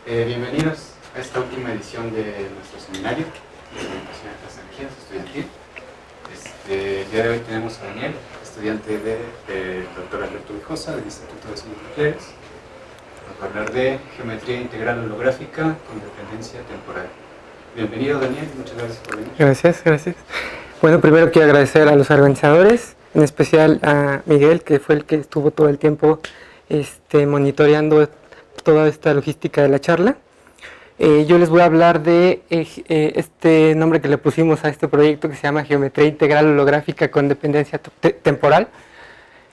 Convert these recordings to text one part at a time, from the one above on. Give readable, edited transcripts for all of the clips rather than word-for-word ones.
Bienvenidos a esta última edición de nuestro seminario de orientación a las energías estudiantil. El día de hoy tenemos a Daniel, estudiante del doctor Alberto Vijosa del Instituto de Ciencias Nucleares, para hablar de geometría integral holográfica con dependencia temporal. Bienvenido, Daniel, muchas gracias por venir. Gracias. Bueno, primero quiero agradecer a los organizadores, en especial a Miguel, que fue el que estuvo todo el tiempo monitoreando toda esta logística de la charla. Yo les voy a hablar de este nombre que le pusimos a este proyecto, que se llama Geometría Integral Holográfica con Dependencia Temporal.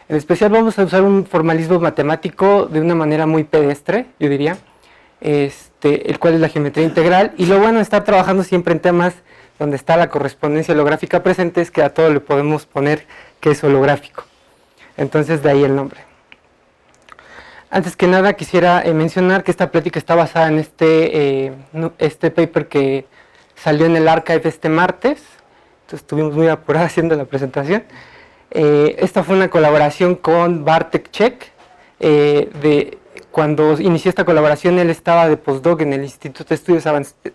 En especial vamos a usar un formalismo matemático de una manera muy pedestre, yo diría, el cual es la geometría integral. Y lo bueno de estar trabajando siempre en temas donde está la correspondencia holográfica presente es que a todo le podemos poner que es holográfico. Entonces, de ahí el nombre. Antes que nada quisiera mencionar que esta plática está basada en este paper que salió en el Archive este martes. Entonces estuvimos muy apurados haciendo la presentación. Esta fue una colaboración con Bartek Czech. Cuando inició esta colaboración él estaba de postdoc en el Instituto de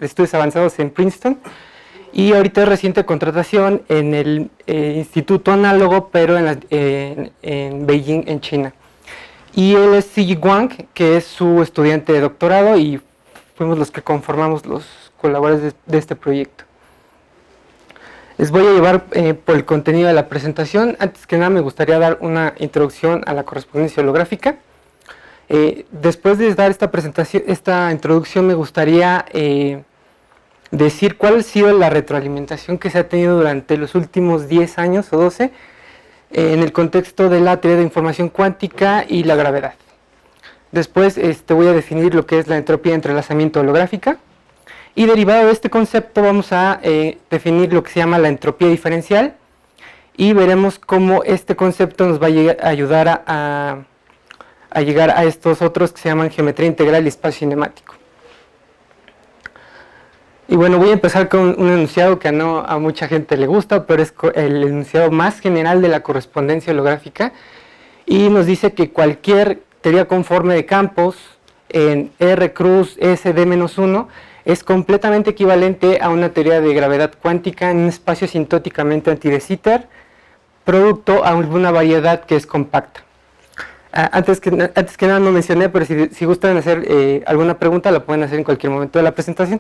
Estudios Avanzados en Princeton. Y ahorita es reciente contratación en el instituto análogo, pero en Beijing, en China. Y él es Ziyi Wang, que es su estudiante de doctorado, y fuimos los que conformamos los colaboradores de este proyecto. Les voy a llevar por el contenido de la presentación. Antes que nada me gustaría dar una introducción a la correspondencia holográfica. Después de dar esta introducción me gustaría decir cuál ha sido la retroalimentación que se ha tenido durante los últimos 10 años o 12 en el contexto de la teoría de información cuántica y la gravedad. Después voy a definir lo que es la entropía de entrelazamiento holográfica, y derivado de este concepto vamos a definir lo que se llama la entropía diferencial, y veremos cómo este concepto nos va a ayudar a llegar a estos otros que se llaman geometría integral y espacio cinemático. Y bueno, voy a empezar con un enunciado que no a mucha gente le gusta, pero es el enunciado más general de la correspondencia holográfica, y nos dice que cualquier teoría conforme de campos en R cruz S D-1 es completamente equivalente a una teoría de gravedad cuántica en un espacio asintóticamente anti de Sitter, producto a alguna variedad que es compacta. Antes que nada no mencioné, pero si gustan hacer alguna pregunta la pueden hacer en cualquier momento de la presentación.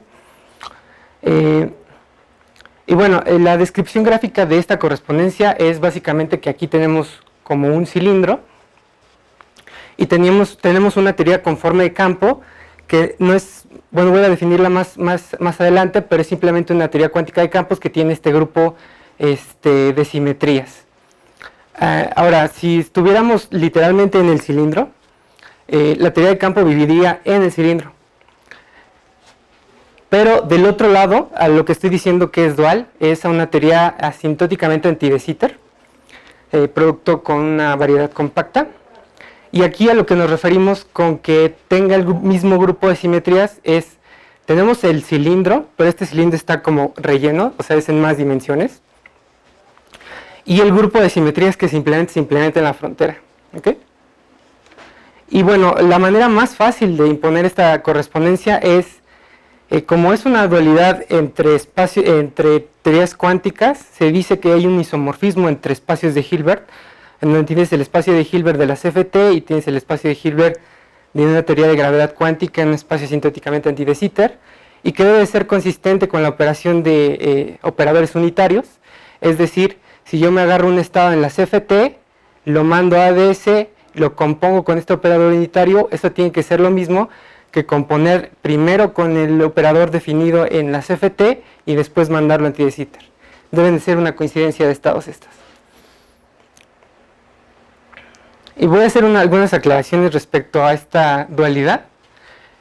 Y bueno, la descripción gráfica de esta correspondencia es básicamente que aquí tenemos como un cilindro y tenemos una teoría conforme de campo que no es, bueno, voy a definirla más adelante, pero es simplemente una teoría cuántica de campos que tiene este grupo de simetrías. Ahora, si estuviéramos literalmente en el cilindro, la teoría de campo viviría en el cilindro. Pero del otro lado, a lo que estoy diciendo que es dual, es a una teoría asintóticamente anti de Sitter, producto con una variedad compacta. Y aquí a lo que nos referimos con que tenga el mismo grupo de simetrías es, tenemos el cilindro, pero este cilindro está como relleno, o sea, es en más dimensiones. Y el grupo de simetrías que se implementa en la frontera. ¿Okay? Y bueno, la manera más fácil de imponer esta correspondencia es, como es una dualidad entre teorías cuánticas, se dice que hay un isomorfismo entre espacios de Hilbert, en donde tienes el espacio de Hilbert de las FT y tienes el espacio de Hilbert de una teoría de gravedad cuántica en un espacio asintóticamente anti de Sitter, y que debe ser consistente con la operación de operadores unitarios. Es decir, si yo me agarro un estado en las FT, lo mando a ADS, lo compongo con este operador unitario, eso tiene que ser lo mismo que componer primero con el operador definido en las FT y después mandarlo anti de Sitter. Deben de ser una coincidencia de estados estas. Y voy a hacer algunas aclaraciones respecto a esta dualidad.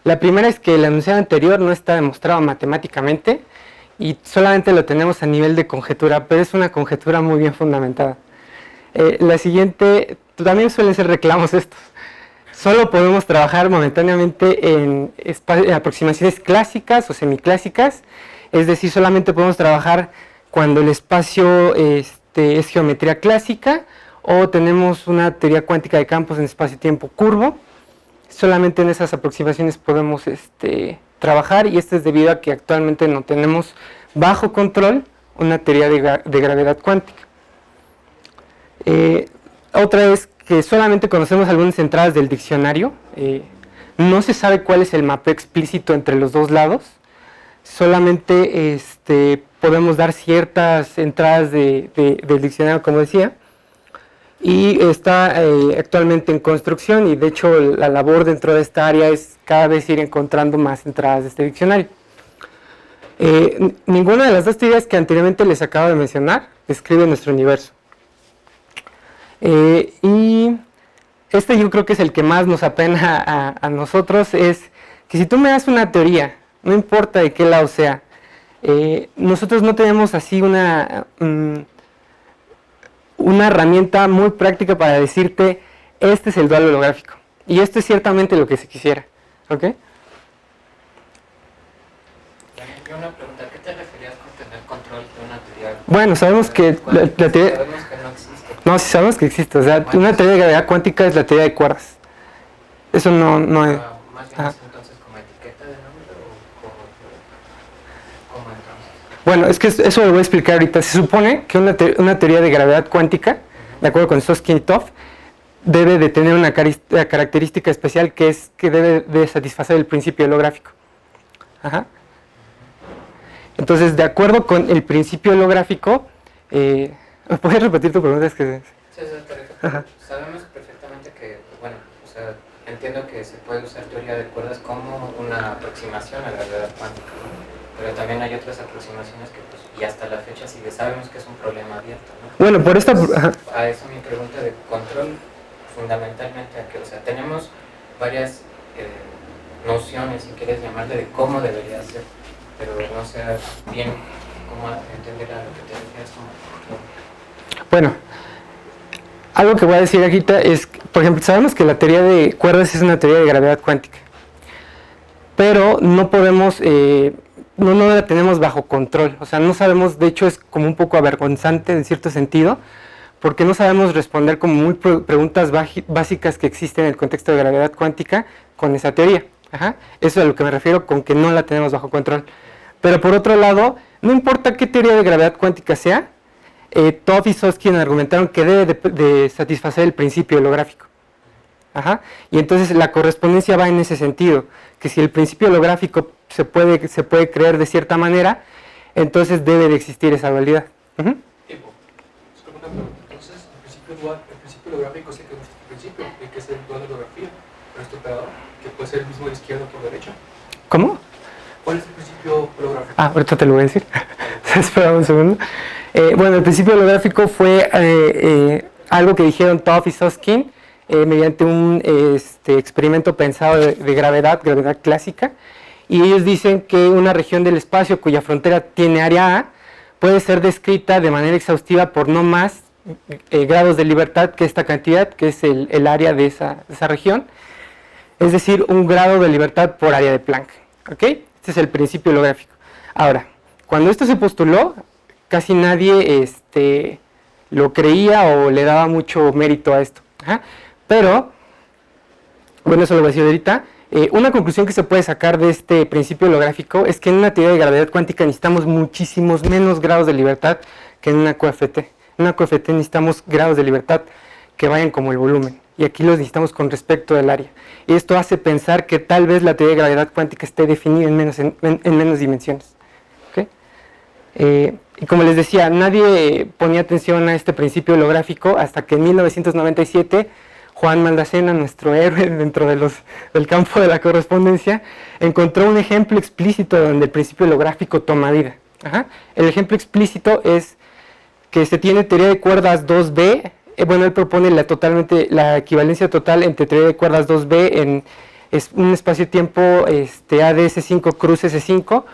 La primera es que el enunciado anterior no está demostrado matemáticamente y solamente lo tenemos a nivel de conjetura, pero es una conjetura muy bien fundamentada. La siguiente, también suelen ser reclamos estos. Solo podemos trabajar momentáneamente en aproximaciones clásicas o semiclásicas, es decir, solamente podemos trabajar cuando el espacio es geometría clásica o tenemos una teoría cuántica de campos en espacio-tiempo curvo. solamente en esas aproximaciones podemos trabajar, y esto es debido a que actualmente no tenemos bajo control una teoría de gravedad cuántica. Otra es que solamente conocemos algunas entradas del diccionario, no se sabe cuál es el mapeo explícito entre los dos lados, solamente podemos dar ciertas entradas del diccionario, como decía, y está actualmente en construcción, y de hecho la labor dentro de esta área es cada vez ir encontrando más entradas de este diccionario. Ninguna de las dos teorías que anteriormente les acabo de mencionar describe nuestro universo. Y yo creo que es el que más nos apena a nosotros, es que si tú me das una teoría, no importa de qué lado sea, nosotros no tenemos así una herramienta muy práctica para decirte, este es el dual holográfico, y esto es ciertamente lo que se quisiera, ¿ok? Yo una pregunta, ¿a qué te referías con tener control de una teoría? Bueno, sabemos que la teoría... Sabemos que no existe. No, sí sabemos que existe, o sea, una teoría de gravedad cuántica es la teoría de cuerdas. Eso no es... Más bien es entonces como etiqueta de nombre o cómo entonces. Bueno, es que eso lo voy a explicar ahorita. Se supone que una teoría de gravedad cuántica, de acuerdo con Susskind y Toff, debe de tener una característica especial, que es que debe de satisfacer el principio holográfico. Ajá. Entonces, de acuerdo con el principio holográfico, ¿puedes repetir tu pregunta? Es que... Sí, perfecto. Sabemos perfectamente que, bueno, o sea, entiendo que se puede usar teoría de cuerdas como una aproximación a la gravedad cuántica, ¿no? Pero también hay otras aproximaciones que, pues, y hasta la fecha sigue, sabemos que es un problema abierto, ¿no? Bueno, por esta... A eso mi pregunta de control, fundamentalmente, a que, o sea, tenemos varias nociones, si quieres llamarle, de cómo debería ser, pero no sé bien cómo entender a lo que te refieres como control. Bueno, algo que voy a decir ahorita es, por ejemplo, sabemos que la teoría de cuerdas es una teoría de gravedad cuántica, pero no podemos, no la tenemos bajo control, o sea, no sabemos, de hecho es como un poco avergonzante en cierto sentido, porque no sabemos responder como muy preguntas básicas que existen en el contexto de gravedad cuántica con esa teoría. Ajá. Eso es a lo que me refiero con que no la tenemos bajo control. Pero por otro lado, no importa qué teoría de gravedad cuántica sea, Toff y Susskind argumentaron que debe de satisfacer el principio holográfico. Ajá. Y entonces la correspondencia va en ese sentido, que si el principio holográfico se puede creer de cierta manera, entonces debe de existir esa dualidad. Tiempo. Solo una pregunta. Entonces, el principio holográfico es el que nuestro principio, el que es el dual de holografía, nuestro operador, que puede ser el mismo de izquierda por derecha. ¿Cómo? ¿Cuál es el principio holográfico? Ahorita te lo voy a decir. Espera un segundo. Bueno, el principio holográfico fue algo que dijeron Toff y Susskind mediante un experimento pensado de gravedad clásica, y ellos dicen que una región del espacio cuya frontera tiene área A puede ser descrita de manera exhaustiva por no más grados de libertad que esta cantidad, que es el área de esa región, es decir, un grado de libertad por área de Planck. ¿Ok? Este es el principio holográfico. Ahora, cuando esto se postuló, casi nadie lo creía o le daba mucho mérito a esto. Ajá. Pero, bueno, eso lo voy a decir ahorita. Una conclusión que se puede sacar de este principio holográfico es que en una teoría de gravedad cuántica necesitamos muchísimos menos grados de libertad que en una QFT. En una QFT necesitamos grados de libertad que vayan como el volumen, y aquí los necesitamos con respecto del área. Y esto hace pensar que tal vez la teoría de gravedad cuántica esté definida en menos dimensiones. ¿Okay? Y como les decía, nadie ponía atención a este principio holográfico hasta que en 1997 Juan Maldacena, nuestro héroe dentro del campo de la correspondencia, encontró un ejemplo explícito donde el principio holográfico toma vida. Ajá. El ejemplo explícito es que se tiene teoría de cuerdas 2B. Bueno, él propone la equivalencia total entre teoría de cuerdas 2B en un espacio-tiempo ADS5 cruz S5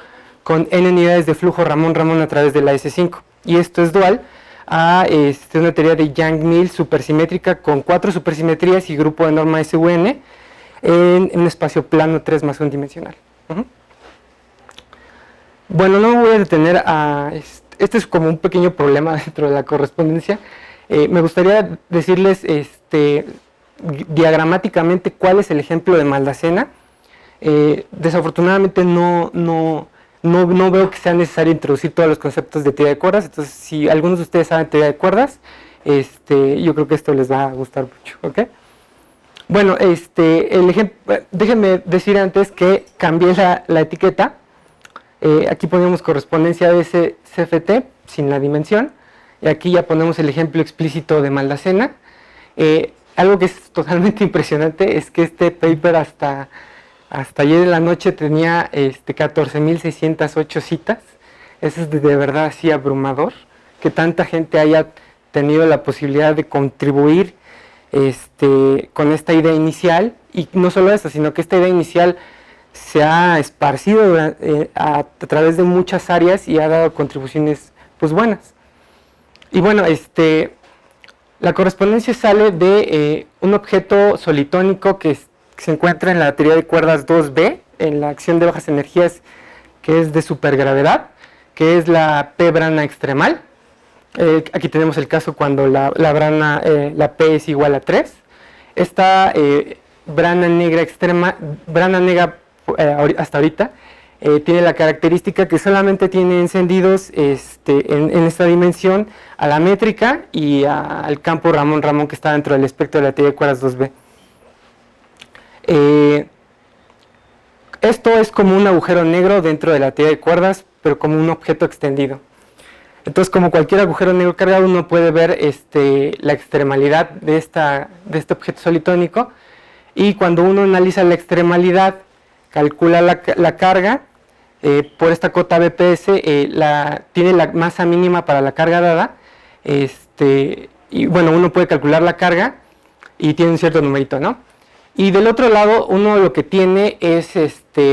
con n unidades de flujo Ramón-Ramón a través de la S5. Y esto es dual a una teoría de Yang-Mills supersimétrica con 4 supersimetrías y grupo de norma SUN en un espacio plano 3 más 1 dimensional. Bueno, no me voy a detener a... Este es como un pequeño problema dentro de la correspondencia. Me gustaría decirles diagramáticamente cuál es el ejemplo de Maldacena. Desafortunadamente no veo que sea necesario introducir todos los conceptos de teoría de cuerdas, entonces si algunos de ustedes saben teoría de cuerdas, yo creo que esto les va a gustar mucho, ¿ok? Bueno, déjenme decir antes que cambié la etiqueta. Aquí ponemos correspondencia de ese CFT sin la dimensión, y aquí ya ponemos el ejemplo explícito de Maldacena. Algo que es totalmente impresionante es que este paper hasta ayer en la noche tenía 14.608 citas. Eso es de verdad así abrumador, que tanta gente haya tenido la posibilidad de contribuir con esta idea inicial, y no solo eso, sino que esta idea inicial se ha esparcido a través de muchas áreas y ha dado contribuciones pues buenas. Y bueno, la correspondencia sale de un objeto solitónico que se encuentra en la teoría de cuerdas 2B, en la acción de bajas energías, que es de supergravedad, que es la P brana extremal. Aquí tenemos el caso cuando la P es igual a 3. Esta brana negra extrema, hasta ahorita, tiene la característica que solamente tiene encendidos en esta dimensión a la métrica y al campo Ramón que está dentro del espectro de la teoría de cuerdas 2B. Esto es como un agujero negro dentro de la teoría de cuerdas, pero como un objeto extendido. Entonces, como cualquier agujero negro cargado, uno puede ver la extremalidad de este objeto solitónico, y cuando uno analiza la extremalidad, calcula la carga por esta cota BPS, tiene la masa mínima para la carga dada, y bueno, uno puede calcular la carga y tiene un cierto numerito, ¿no? Y del otro lado, uno lo que tiene es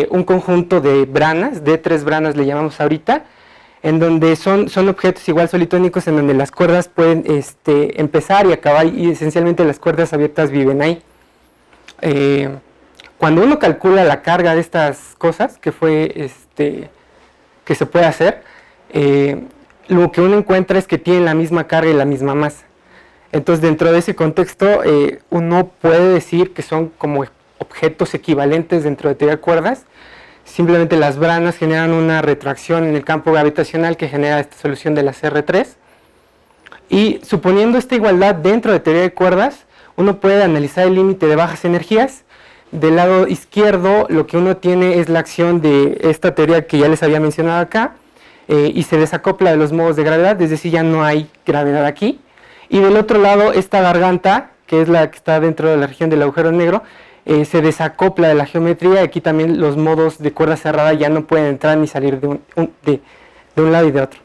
un conjunto de branas, de 3 branas le llamamos ahorita, en donde son objetos igual solitónicos, en donde las cuerdas pueden empezar y acabar, y esencialmente las cuerdas abiertas viven ahí. Cuando uno calcula la carga de estas cosas, que se puede hacer, lo que uno encuentra es que tienen la misma carga y la misma masa. Entonces, dentro de ese contexto, uno puede decir que son como objetos equivalentes dentro de teoría de cuerdas. Simplemente las branas generan una retroacción en el campo gravitacional que genera esta solución de la CR3. Y suponiendo esta igualdad dentro de teoría de cuerdas, uno puede analizar el límite de bajas energías. Del lado izquierdo, lo que uno tiene es la acción de esta teoría que ya les había mencionado acá, y se desacopla de los modos de gravedad, es decir, ya no hay gravedad aquí. Y del otro lado, esta garganta, que es la que está dentro de la región del agujero negro, se desacopla de la geometría. Aquí también los modos de cuerda cerrada ya no pueden entrar ni salir de un lado y de otro.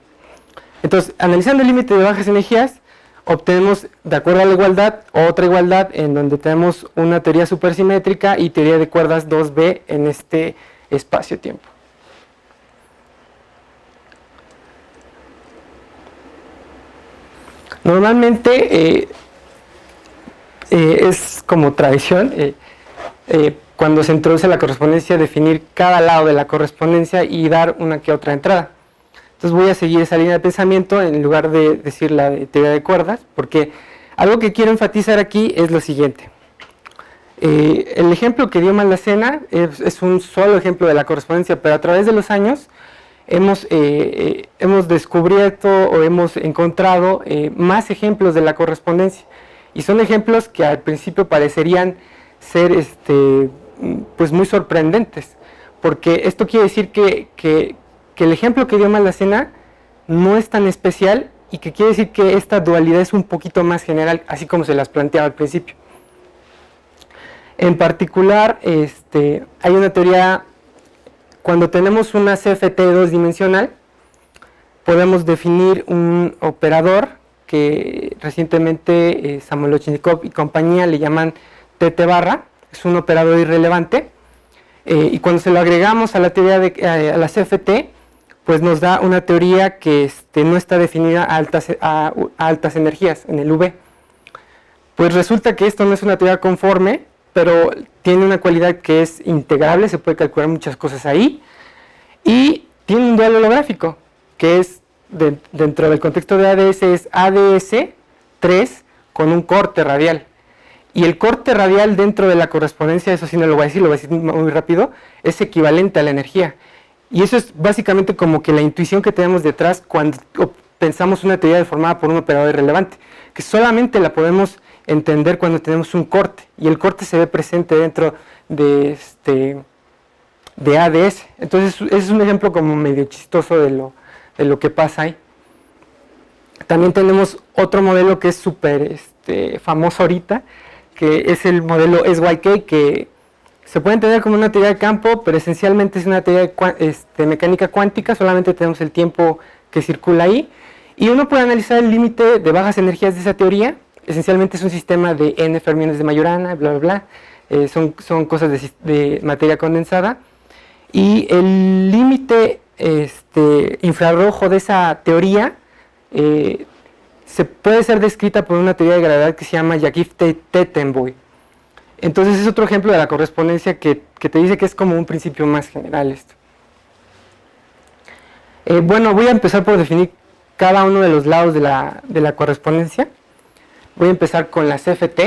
Entonces, analizando el límite de bajas energías, obtenemos, de acuerdo a la igualdad, otra igualdad en donde tenemos una teoría supersimétrica y teoría de cuerdas 2B en este espacio-tiempo. Normalmente es como tradición, cuando se introduce la correspondencia, definir cada lado de la correspondencia y dar una que otra entrada. Entonces voy a seguir esa línea de pensamiento en lugar de decir la de teoría de cuerdas, porque algo que quiero enfatizar aquí es lo siguiente. El ejemplo que dio Maldacena es un solo ejemplo de la correspondencia, pero a través de los años hemos descubierto o hemos encontrado más ejemplos de la correspondencia, y son ejemplos que al principio parecerían ser pues muy sorprendentes, porque esto quiere decir que el ejemplo que dio Maldacena no es tan especial, y que quiere decir que esta dualidad es un poquito más general, así como se las planteaba al principio. En particular, hay una teoría. Cuando tenemos una CFT 2-dimensional, podemos definir un operador que recientemente Samolochnikov y compañía le llaman TT barra. Es un operador irrelevante, y cuando se lo agregamos a la teoría a la CFT, pues nos da una teoría que no está definida a altas energías, en el V. Pues resulta que esto no es una teoría conforme, pero tiene una cualidad que es integrable, se puede calcular muchas cosas ahí, y tiene un dual holográfico, que es, dentro del contexto de ADS, es ADS 3 con un corte radial. Y el corte radial dentro de la correspondencia, eso sí no lo voy a decir muy rápido, es equivalente a la energía. Y eso es básicamente como que la intuición que tenemos detrás cuando pensamos una teoría deformada por un operador irrelevante, que solamente la podemos entender cuando tenemos un corte, y el corte se ve presente dentro de ADS. Entonces es un ejemplo como medio chistoso de lo que pasa ahí. También tenemos otro modelo que es súper famoso ahorita, que es el modelo SYK, que se puede entender como una teoría de campo, pero esencialmente es una teoría de mecánica cuántica, solamente tenemos el tiempo que circula ahí, y uno puede analizar el límite de bajas energías de esa teoría. Esencialmente es un sistema de n fermiones de Majorana, bla, bla, bla, son cosas de materia condensada, y el límite infrarrojo de esa teoría se puede ser descrita por una teoría de gravedad que se llama Jagifte-Tettenboy. Entonces es otro ejemplo de la correspondencia que te dice que es como un principio más general esto. Bueno, voy a empezar por definir cada uno de los lados de la correspondencia. Voy a empezar con la CFT.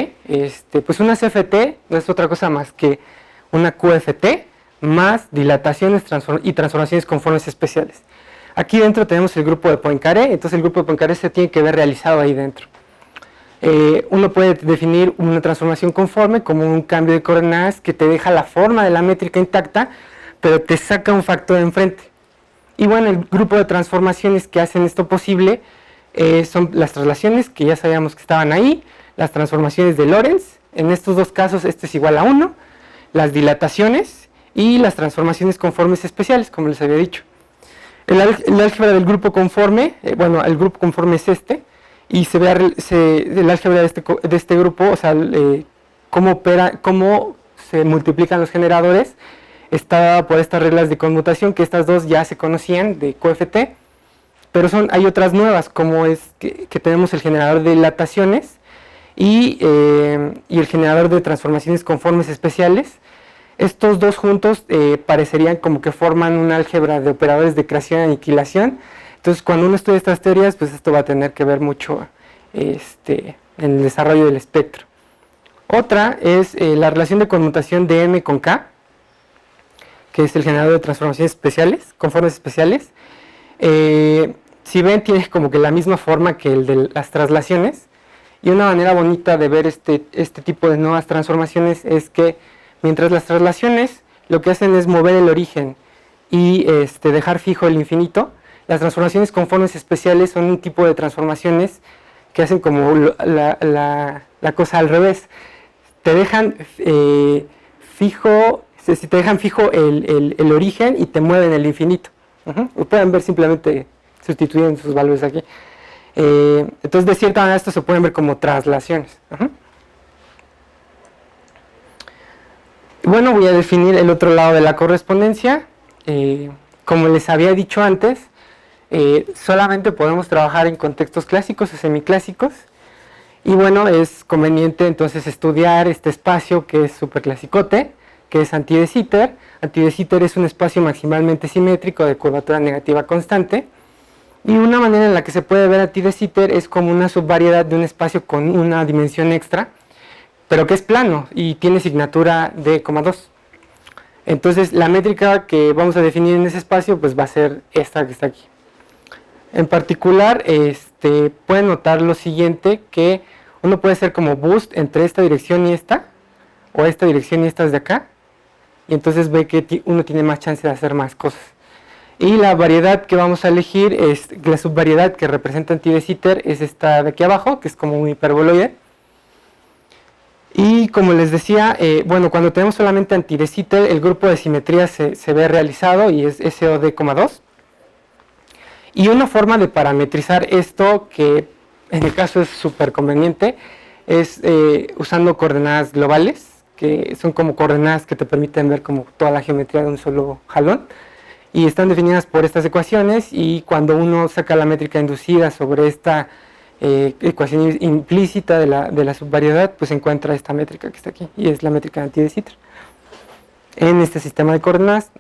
Pues una CFT no es otra cosa más que una QFT más dilataciones y transformaciones conformes especiales. Aquí dentro tenemos el grupo de Poincaré, entonces el grupo de Poincaré se tiene que ver realizado ahí dentro. Uno puede definir una transformación conforme como un cambio de coordenadas que te deja la forma de la métrica intacta, pero te saca un factor de enfrente. Y bueno, el grupo de transformaciones que hacen esto posible son las traslaciones, que ya sabíamos que estaban ahí, las transformaciones de Lorentz, en estos dos casos este es igual a 1, las dilataciones y las transformaciones conformes especiales, como les había dicho. El álgebra del grupo conforme, el grupo conforme es y se ve el álgebra de este grupo, o sea, cómo se multiplican los generadores, está dada por estas reglas de conmutación, que estas dos ya se conocían de QFT, pero hay otras nuevas, como es que tenemos el generador de dilataciones y el generador de transformaciones conformes especiales. Estos dos juntos parecerían como que forman un álgebra de operadores de creación y aniquilación. Entonces, cuando uno estudia estas teorías, pues esto va a tener que ver mucho en el desarrollo del espectro. Otra es la relación de conmutación de M con K, que es el generador de transformaciones especiales, conformes especiales. Si ven, tiene como que la misma forma que el de las traslaciones. Y una manera bonita de ver este tipo de nuevas transformaciones es que mientras las traslaciones lo que hacen es mover el origen y dejar fijo el infinito, las transformaciones conformes especiales son un tipo de transformaciones que hacen como la cosa al revés. Te dejan fijo el origen y te mueven el infinito. Lo pueden ver simplemente sustituyendo sus valores aquí. Entonces, de cierta manera, esto se pueden ver como traslaciones. Bueno, voy a definir el otro lado de la correspondencia. Como les había dicho antes, solamente podemos trabajar en contextos clásicos o semiclásicos. Y bueno, es conveniente entonces estudiar este espacio que es superclasicote, que es anti de Sitter. Anti de Sitter es un espacio maximalmente simétrico de curvatura negativa constante. Y una manera en la que se puede ver anti de Sitter es como una subvariedad de un espacio con una dimensión extra, pero que es plano y tiene signatura de 2. Entonces la métrica que vamos a definir en ese espacio pues va a ser esta que está aquí. En particular, pueden notar lo siguiente, que uno puede hacer como boost entre esta dirección y esta, o esta dirección y estas de acá, y entonces ve que uno tiene más chance de hacer más cosas. Y la variedad que vamos a elegir, es la subvariedad que representa anti de Sitter, es esta de aquí abajo, que es como un hiperboloide. Y como les decía, cuando tenemos solamente anti de Sitter, el grupo de simetría se ve realizado y es SOD,2. Y una forma de parametrizar esto, que en el caso es súper conveniente, es usando coordenadas globales, que son como coordenadas que te permiten ver como toda la geometría de un solo jalón. Y están definidas por estas ecuaciones, y cuando uno saca la métrica inducida sobre esta ecuación implícita de la subvariedad, pues encuentra esta métrica que está aquí, y es la métrica de anti de Sitter. En este sistema de coordenadas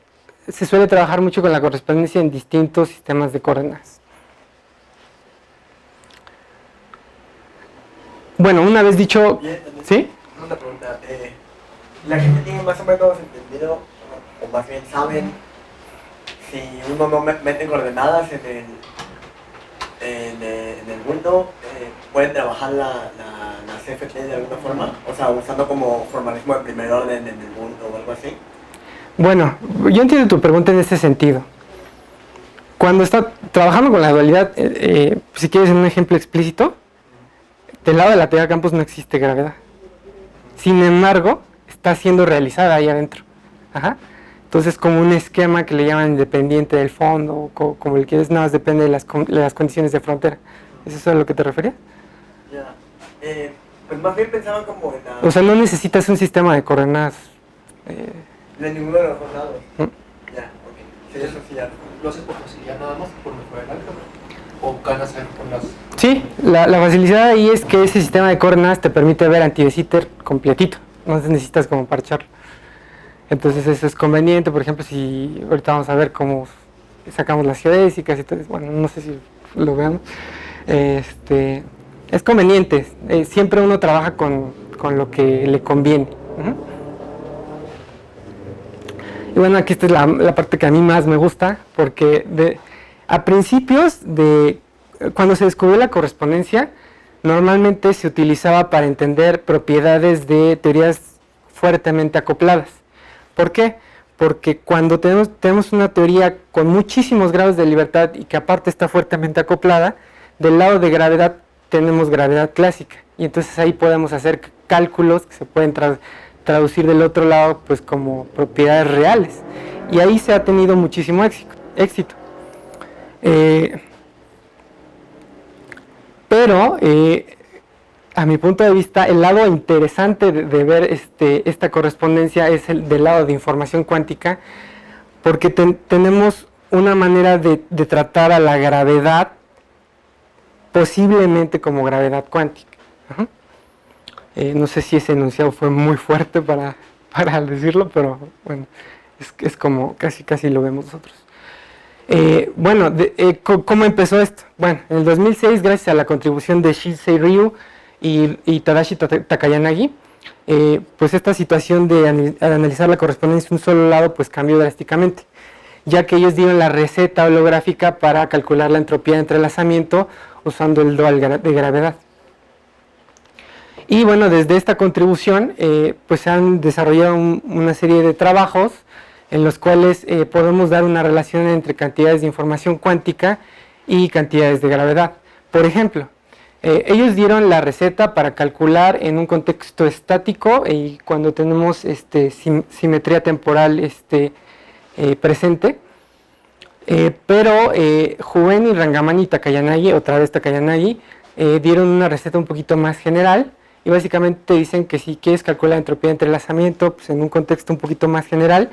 se suele trabajar mucho con la correspondencia en distintos sistemas de coordenadas. Bueno, una vez dicho... ¿Sí? segunda pregunta. La gente tiene más o menos entendido, o más bien saben, si uno no mete coordenadas en el bulto, pueden trabajar la CFT de alguna forma, o sea, usando como formalismo de primer orden en el bulto o algo así. Bueno, yo entiendo tu pregunta en este sentido. Cuando está trabajando con la dualidad, si quieres un ejemplo explícito, del lado de la teoría de campos no existe gravedad. Sin embargo, está siendo realizada ahí adentro. Ajá. Entonces, como un esquema que le llaman independiente del fondo, o como el quieres, nada más depende de las condiciones de frontera. ¿Es eso a lo que te referías? Ya. Pues más bien pensaban como en la... O sea, no necesitas un sistema de coordenadas. De ninguno de los dos lados. Ya, ok. Sí, eso sí ya. ¿Lo haces por facilidad nada más, por mejorar el álgebra? ¿O ganas con las...? Sí, la facilidad ahí es que ese sistema de coordenadas te permite ver anti de Sitter completito. No necesitas como parcharlo. Entonces eso es conveniente, por ejemplo, si ahorita vamos a ver cómo sacamos las geodésicas y todo eso. Bueno, no sé si lo veamos. Es conveniente, siempre uno trabaja con lo que le conviene. Y bueno, aquí esta es la parte que a mí más me gusta, porque a principios cuando se descubrió la correspondencia, normalmente se utilizaba para entender propiedades de teorías fuertemente acopladas. ¿Por qué? Porque cuando tenemos una teoría con muchísimos grados de libertad y que aparte está fuertemente acoplada, del lado de gravedad tenemos gravedad clásica, y entonces ahí podemos hacer cálculos que se pueden traducir del otro lado pues como propiedades reales, y ahí se ha tenido muchísimo éxito. Pero a mi punto de vista, el lado interesante de ver esta correspondencia es el del lado de información cuántica, porque tenemos una manera de tratar a la gravedad posiblemente como gravedad cuántica. No sé si ese enunciado fue muy fuerte para decirlo, pero bueno, es como casi lo vemos nosotros. Bueno, ¿cómo empezó esto? Bueno, en el 2006, gracias a la contribución de Shinsei Ryu y Tadashi Takayanagi, pues esta situación de analizar la correspondencia de un solo lado pues cambió drásticamente, ya que ellos dieron la receta holográfica para calcular la entropía de entrelazamiento usando el dual de gravedad. Y bueno, desde esta contribución pues se han desarrollado una serie de trabajos en los cuales podemos dar una relación entre cantidades de información cuántica y cantidades de gravedad. Por ejemplo, ellos dieron la receta para calcular en un contexto estático y cuando tenemos simetría temporal presente, pero Juven y Rangamani y Takayanagi, otra vez Takayanagi, dieron una receta un poquito más general y básicamente te dicen que si quieres calcular la entropía de entrelazamiento pues en un contexto un poquito más general,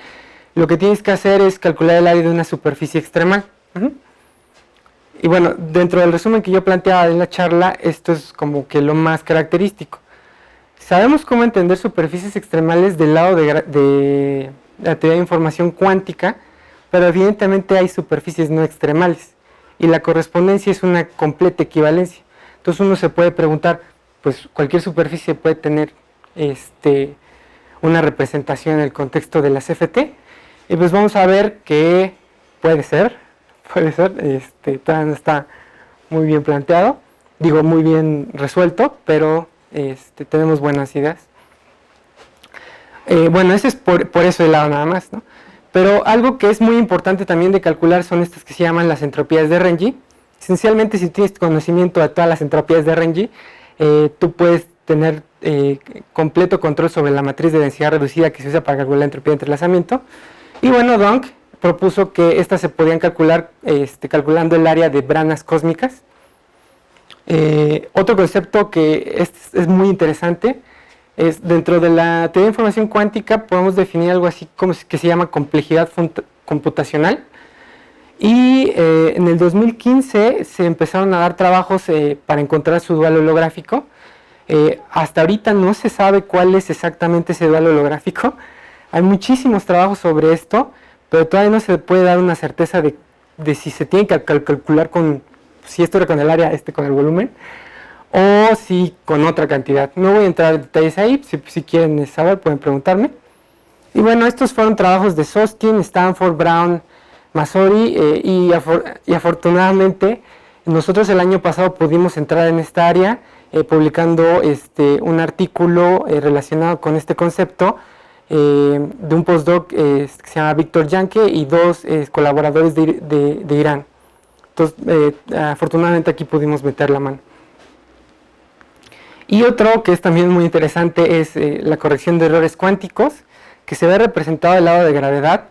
lo que tienes que hacer es calcular el área de una superficie extremal. Y bueno, dentro del resumen que yo planteaba en la charla, esto es como que lo más característico. Sabemos cómo entender superficies extremales del lado de la teoría de información cuántica, pero evidentemente hay superficies no extremales, y la correspondencia es una completa equivalencia. Entonces uno se puede preguntar, pues cualquier superficie puede tener una representación en el contexto de las CFT, y pues vamos a ver que puede ser, todavía no está muy bien planteado, digo muy bien resuelto, pero tenemos buenas ideas. Bueno, ese es por eso el lado nada más, ¿no? Pero algo que es muy importante también de calcular son estas que se llaman las entropías de Renyi. Esencialmente, si tienes conocimiento de todas las entropías de Renyi, tú puedes tener completo control sobre la matriz de densidad reducida que se usa para calcular la entropía de entrelazamiento. Y bueno, Dong propuso que estas se podían calcular calculando el área de branas cósmicas. Otro concepto que es muy interesante es dentro de la teoría de información cuántica podemos definir algo así como que se llama complejidad computacional. Y en el 2015 se empezaron a dar trabajos para encontrar su dual holográfico. Hasta ahorita no se sabe cuál es exactamente ese dual holográfico. Hay muchísimos trabajos sobre esto, pero todavía no se puede dar una certeza de si se tiene que calcular si esto era con el área, con el volumen, o si con otra cantidad. No voy a entrar en detalles ahí, si quieren saber pueden preguntarme. Y bueno, estos fueron trabajos de Sostin, Stanford, Brown, Masori, y afortunadamente nosotros el año pasado pudimos entrar en esta área publicando un artículo relacionado con este concepto de un postdoc que se llama Víctor Yanke y 2 colaboradores de Irán. Entonces, afortunadamente aquí pudimos meter la mano. Y otro que es también muy interesante es la corrección de errores cuánticos, que se ve representado del lado de gravedad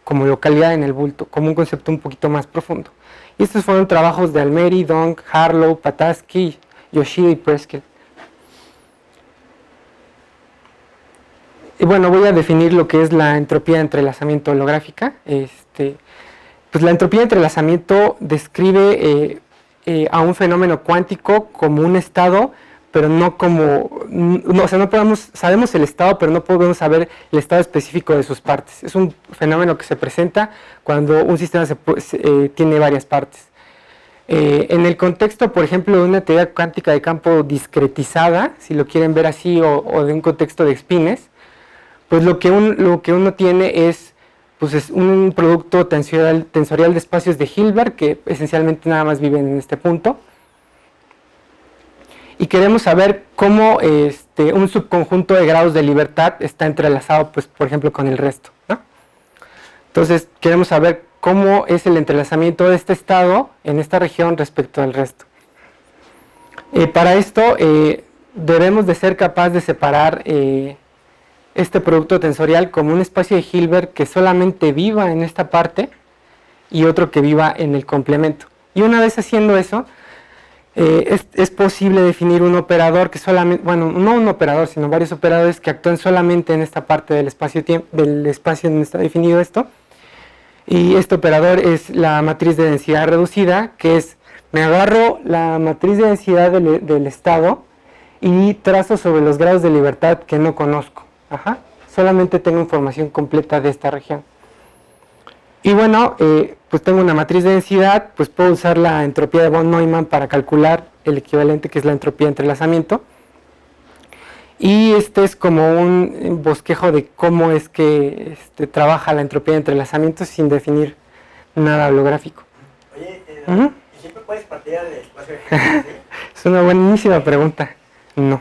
como localidad en el bulto, como un concepto un poquito más profundo. Y estos fueron trabajos de Almeri, Dong, Harlow, Pataski, Yoshida y Preskel. Y bueno, voy a definir lo que es la entropía de entrelazamiento holográfica. Pues la entropía de entrelazamiento describe a un fenómeno cuántico como un estado, pero no como, no, o sea, no podemos, sabemos el estado, pero no podemos saber el estado específico de sus partes. Es un fenómeno que se presenta cuando un sistema tiene varias partes. En el contexto, por ejemplo, de una teoría cuántica de campo discretizada, si lo quieren ver así, o de un contexto de spines, pues lo que uno tiene es un producto tensorial de espacios de Hilbert, que esencialmente nada más viven en este punto. Y queremos saber cómo un subconjunto de grados de libertad está entrelazado, pues, por ejemplo, con el resto, ¿no? Entonces, queremos saber cómo es el entrelazamiento de este estado en esta región respecto al resto. Para esto, debemos de ser capaces de separar este producto tensorial como un espacio de Hilbert que solamente viva en esta parte y otro que viva en el complemento. Y una vez haciendo eso, es posible definir un operador que solamente, bueno, no un operador, sino varios operadores que actúan solamente en esta parte del espacio donde está definido esto. Y este operador es la matriz de densidad reducida, que es, me agarro la matriz de densidad del estado y trazo sobre los grados de libertad que no conozco. Ajá. Solamente tengo información completa de esta región. Y bueno, pues tengo una matriz de densidad, pues puedo usar la entropía de von Neumann para calcular el equivalente que es la entropía de entrelazamiento. Y este es como un bosquejo de cómo es que trabaja la entropía de entrelazamiento sin definir nada holográfico. Oye, ¿y siempre puedes partir al espacio de Hilbert, sí? Es una buenísima pregunta. No.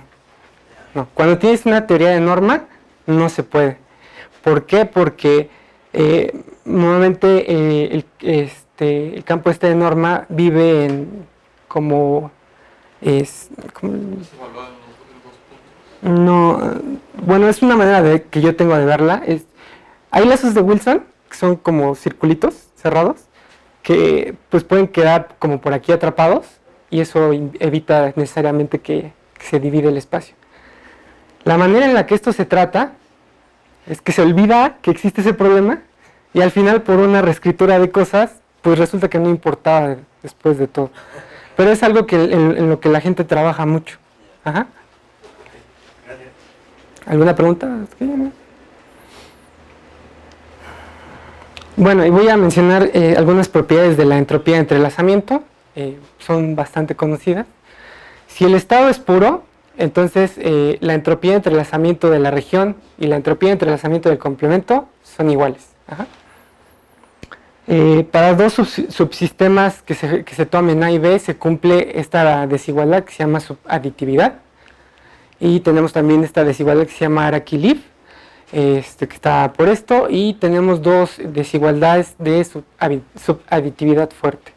Cuando tienes una teoría de norma, no se puede. ¿Por qué? Porque nuevamente el campo de norma vive en como no, bueno, es una manera que yo tengo de verla. Hay lazos de Wilson que son como circulitos cerrados que pues pueden quedar como por aquí atrapados y eso evita necesariamente que se divide el espacio. La manera en la que esto se trata es que se olvida que existe ese problema y al final por una reescritura de cosas pues resulta que no importaba después de todo. Pero es algo que en lo que la gente trabaja mucho. Ajá. ¿Alguna pregunta? Bueno, y voy a mencionar algunas propiedades de la entropía de entrelazamiento. Son bastante conocidas. Si el estado es puro, entonces la entropía de entrelazamiento de la región y la entropía de entrelazamiento del complemento son iguales. Ajá. Para dos subsistemas que se tomen A y B se cumple esta desigualdad que se llama subaditividad. Y tenemos también esta desigualdad que se llama Araki-Liv, que está por esto, y tenemos dos desigualdades de subaditividad fuerte.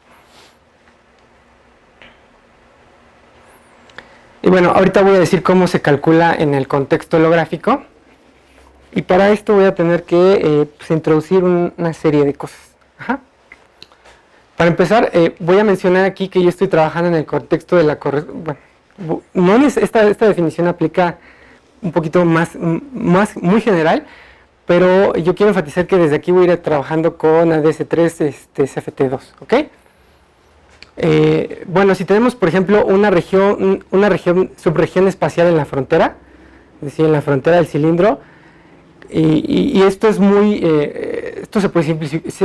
Y bueno, ahorita voy a decir cómo se calcula en el contexto holográfico, y para esto voy a tener que introducir una serie de cosas. Ajá. Para empezar, voy a mencionar aquí que yo estoy trabajando en el contexto de la corrección. Bueno, esta definición aplica un poquito más muy general, pero yo quiero enfatizar que desde aquí voy a ir trabajando con ADS3 CFT2, ¿ok? Bueno, si tenemos, por ejemplo, una subregión espacial en la frontera, es decir, en la frontera del cilindro, y esto es esto se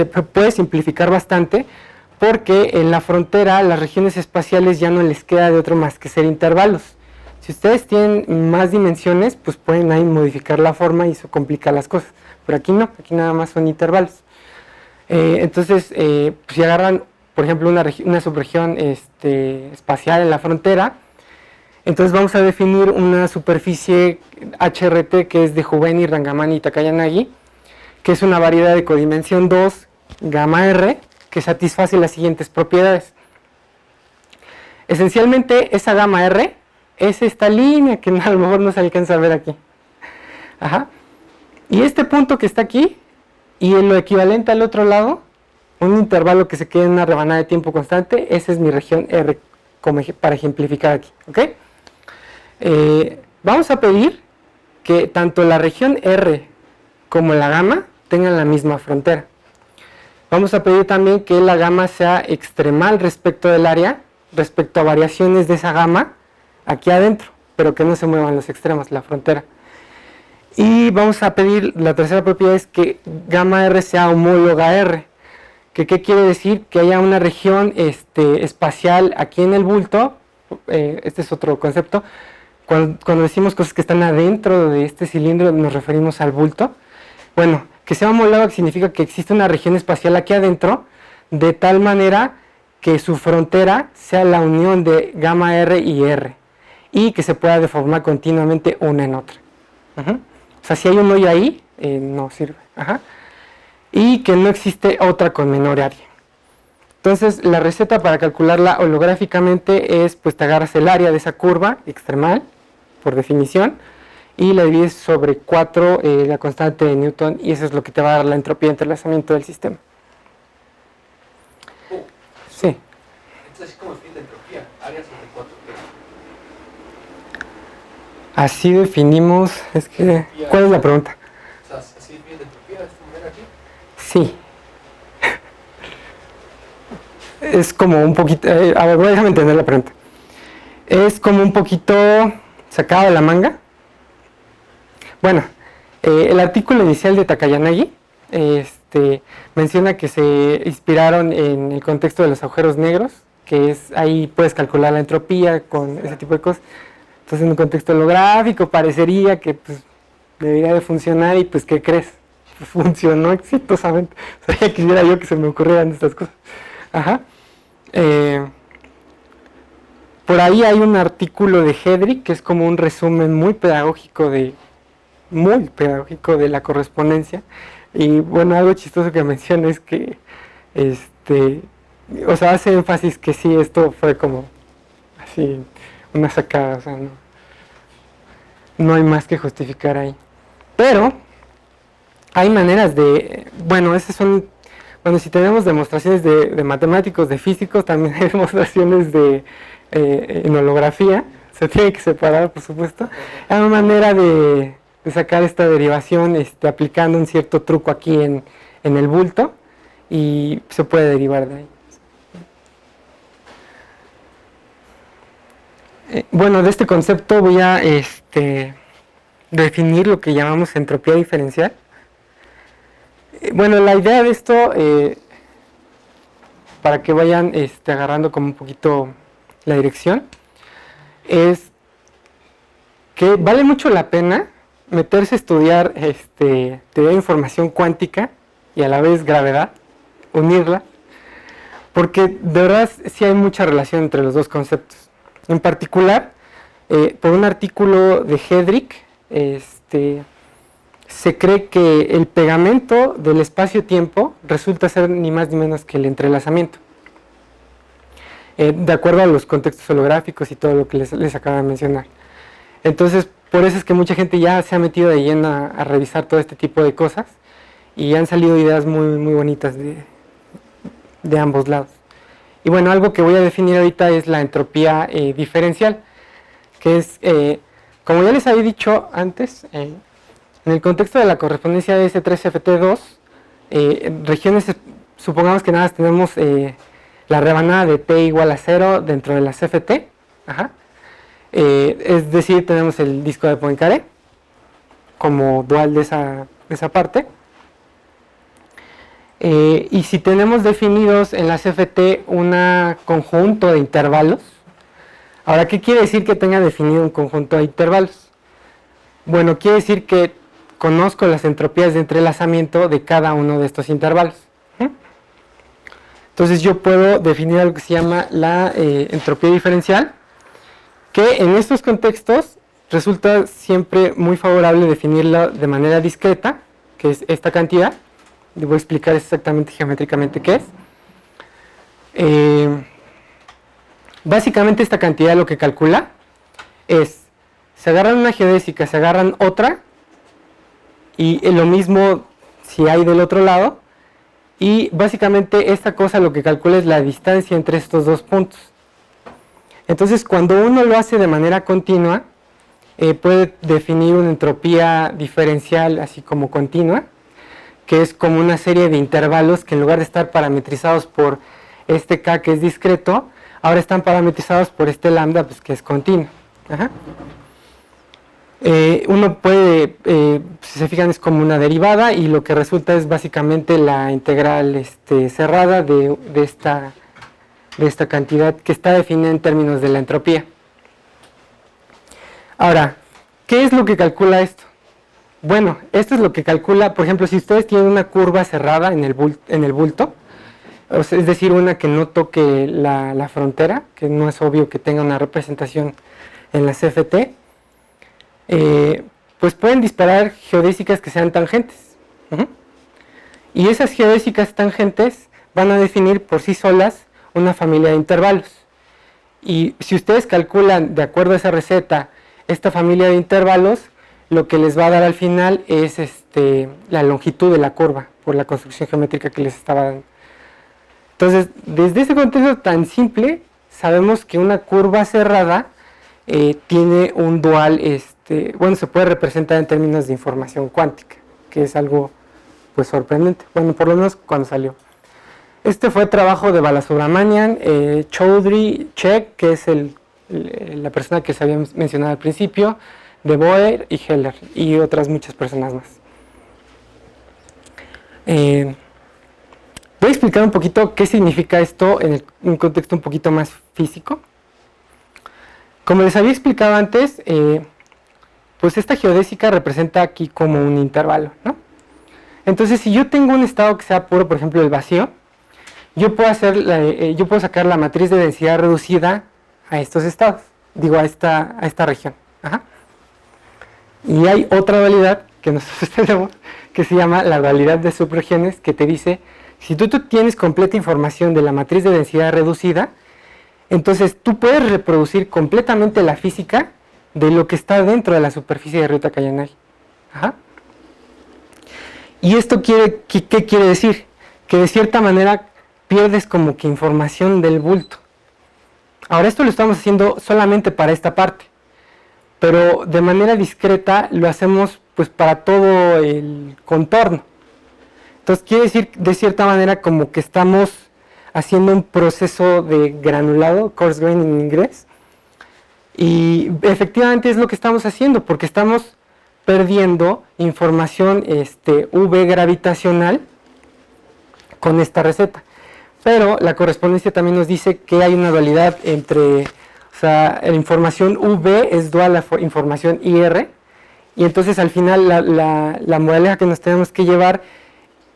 puede simplificar bastante, porque en la frontera las regiones espaciales ya no les queda de otro más que ser intervalos. Si ustedes tienen más dimensiones, pues pueden ahí modificar la forma y eso complica las cosas, pero aquí no, aquí nada más son intervalos. Entonces, pues si agarran, por ejemplo, una subregión espacial en la frontera, entonces vamos a definir una superficie HRT que es de Juveni, Rangamani y Takayanagi, que es una variedad de codimensión 2, gamma R, que satisface las siguientes propiedades. Esencialmente, esa gamma R es esta línea que a lo mejor no se alcanza a ver aquí. Ajá. Y este punto que está aquí, y en lo equivalente al otro lado, un intervalo que se queda en una rebanada de tiempo constante, esa es mi región R, para ejemplificar aquí. ¿Ok? Vamos a pedir que tanto la región R como la gamma tengan la misma frontera. Vamos a pedir también que la gamma sea extremal respecto del área, respecto a variaciones de esa gamma aquí adentro, pero que no se muevan los extremos, la frontera. Y vamos a pedir, la tercera propiedad es que gamma R sea homóloga a R. ¿Qué quiere decir? Que haya una región espacial aquí en el bulto, este es otro concepto. Cuando decimos cosas que están adentro de este cilindro nos referimos al bulto. Bueno, que sea homóloga significa que existe una región espacial aquí adentro, de tal manera que su frontera sea la unión de gamma R y R, y que se pueda deformar continuamente una en otra. O sea, si hay un hoyo ahí, no sirve. Y que no existe otra con menor área. Entonces, la receta para calcularla holográficamente es, pues te agarras el área de esa curva extremal, por definición, y la divides sobre 4, la constante de Newton, y eso es lo que te va a dar la entropía de entrelazamiento del sistema. Sí. Entonces, ¿cómo define la entropía? Área sobre 4. Así definimos, ¿cuál es la pregunta? O sea, ¿así define la entropía de esta manera aquí? Sí. Es como un poquito, a ver, déjame entender la pregunta. Es como un poquito sacado de la manga. Bueno, el artículo inicial de Takayanagi menciona que se inspiraron en el contexto de los agujeros negros, que es ahí puedes calcular la entropía con ese tipo de cosas. Entonces, en un contexto holográfico parecería que pues, debería de funcionar y pues, ¿qué crees? Pues, funcionó exitosamente. O sea, ya quisiera yo que se me ocurrieran estas cosas. Ajá. Por ahí hay un artículo de Hedrick que es como un resumen muy pedagógico de la correspondencia. Y bueno, algo chistoso que menciona es que o sea, hace énfasis que sí, esto fue como así una sacada, o sea, no hay más que justificar ahí. Pero hay maneras de, bueno, esas son, bueno, si tenemos demostraciones de matemáticos, de físicos, también hay demostraciones en holografía, se tiene que separar, por supuesto. Hay una manera de sacar esta derivación aplicando un cierto truco aquí en el bulto y se puede derivar de ahí. Bueno, de este concepto voy a definir lo que llamamos entropía diferencial. Bueno, la idea de esto, para que vayan agarrando como un poquito la dirección, es que vale mucho la pena meterse a estudiar teoría de información cuántica y a la vez gravedad, unirla, porque de verdad sí hay mucha relación entre los dos conceptos. En particular, por un artículo de Hedrick, se cree que el pegamento del espacio-tiempo resulta ser ni más ni menos que el entrelazamiento. De acuerdo a los contextos holográficos y todo lo que les acabo de mencionar. Entonces, por eso es que mucha gente ya se ha metido de lleno a revisar todo este tipo de cosas y han salido ideas muy, muy bonitas de ambos lados. Y bueno, algo que voy a definir ahorita es la entropía diferencial, que es, como ya les había dicho antes, en el contexto de la correspondencia de S3FT2, regiones, supongamos que nada más tenemos la rebanada de T igual a 0 dentro de la CFT, es decir, tenemos el disco de Poincaré como dual de esa parte. Y si tenemos definidos en la CFT un conjunto de intervalos, ahora, ¿qué quiere decir que tenga definido un conjunto de intervalos? Bueno, quiere decir que conozco las entropías de entrelazamiento de cada uno de estos intervalos. Entonces yo puedo definir algo que se llama la entropía diferencial, que en estos contextos resulta siempre muy favorable definirla de manera discreta, que es esta cantidad. Les voy a explicar exactamente geométricamente qué es. Básicamente esta cantidad lo que calcula es, se agarran una geodésica, se agarran otra, y lo mismo si hay del otro lado, y básicamente esta cosa lo que calcula es la distancia entre estos dos puntos. Entonces cuando uno lo hace de manera continua, puede definir una entropía diferencial así como continua, que es como una serie de intervalos que en lugar de estar parametrizados por este K que es discreto, ahora están parametrizados por este lambda pues, que es continuo. Ajá. Uno puede, si se fijan, es como una derivada y lo que resulta es básicamente la integral cerrada de esta cantidad que está definida en términos de la entropía. Ahora, ¿qué es lo que calcula esto? Bueno, esto es lo que calcula, por ejemplo, si ustedes tienen una curva cerrada en el bulto, o sea, es decir, una que no toque la frontera, que no es obvio que tenga una representación en la CFT, pues pueden disparar geodésicas que sean tangentes. Y esas geodésicas tangentes van a definir por sí solas una familia de intervalos. Y si ustedes calculan de acuerdo a esa receta esta familia de intervalos, lo que les va a dar al final es la longitud de la curva por la construcción geométrica que les estaba dando. Entonces, desde ese contexto tan simple, sabemos que una curva cerrada tiene un dual, bueno, se puede representar en términos de información cuántica, que es algo pues sorprendente, bueno, por lo menos cuando salió. Este fue trabajo de Balasubramanian, Choudhury, Check, que es la persona que se había mencionado al principio, de Boer y Heller, y otras muchas personas más. Voy a explicar un poquito qué significa esto en un contexto un poquito más físico. Como les había explicado antes, pues esta geodésica representa aquí como un intervalo, ¿no? Entonces, si yo tengo un estado que sea puro, por ejemplo, el vacío, yo puedo sacar la matriz de densidad reducida a estos estados, digo, a esta región. Ajá. Y hay otra dualidad que nosotros tenemos, que se llama la dualidad de subregiones, que te dice, si tú tienes completa información de la matriz de densidad reducida, entonces tú puedes reproducir completamente la física de lo que está dentro de la superficie de Ryota Kayanagi. Ajá. ¿Y esto qué quiere decir? Que de cierta manera pierdes como que información del bulto. Ahora esto lo estamos haciendo solamente para esta parte, pero de manera discreta lo hacemos pues para todo el contorno. Entonces quiere decir de cierta manera como que estamos haciendo un proceso de granulado, coarse grain en inglés, y efectivamente es lo que estamos haciendo, porque estamos perdiendo información V gravitacional con esta receta. Pero la correspondencia también nos dice que hay una dualidad entre, o sea, la información V es dual a la información IR, y entonces al final la moraleja que nos tenemos que llevar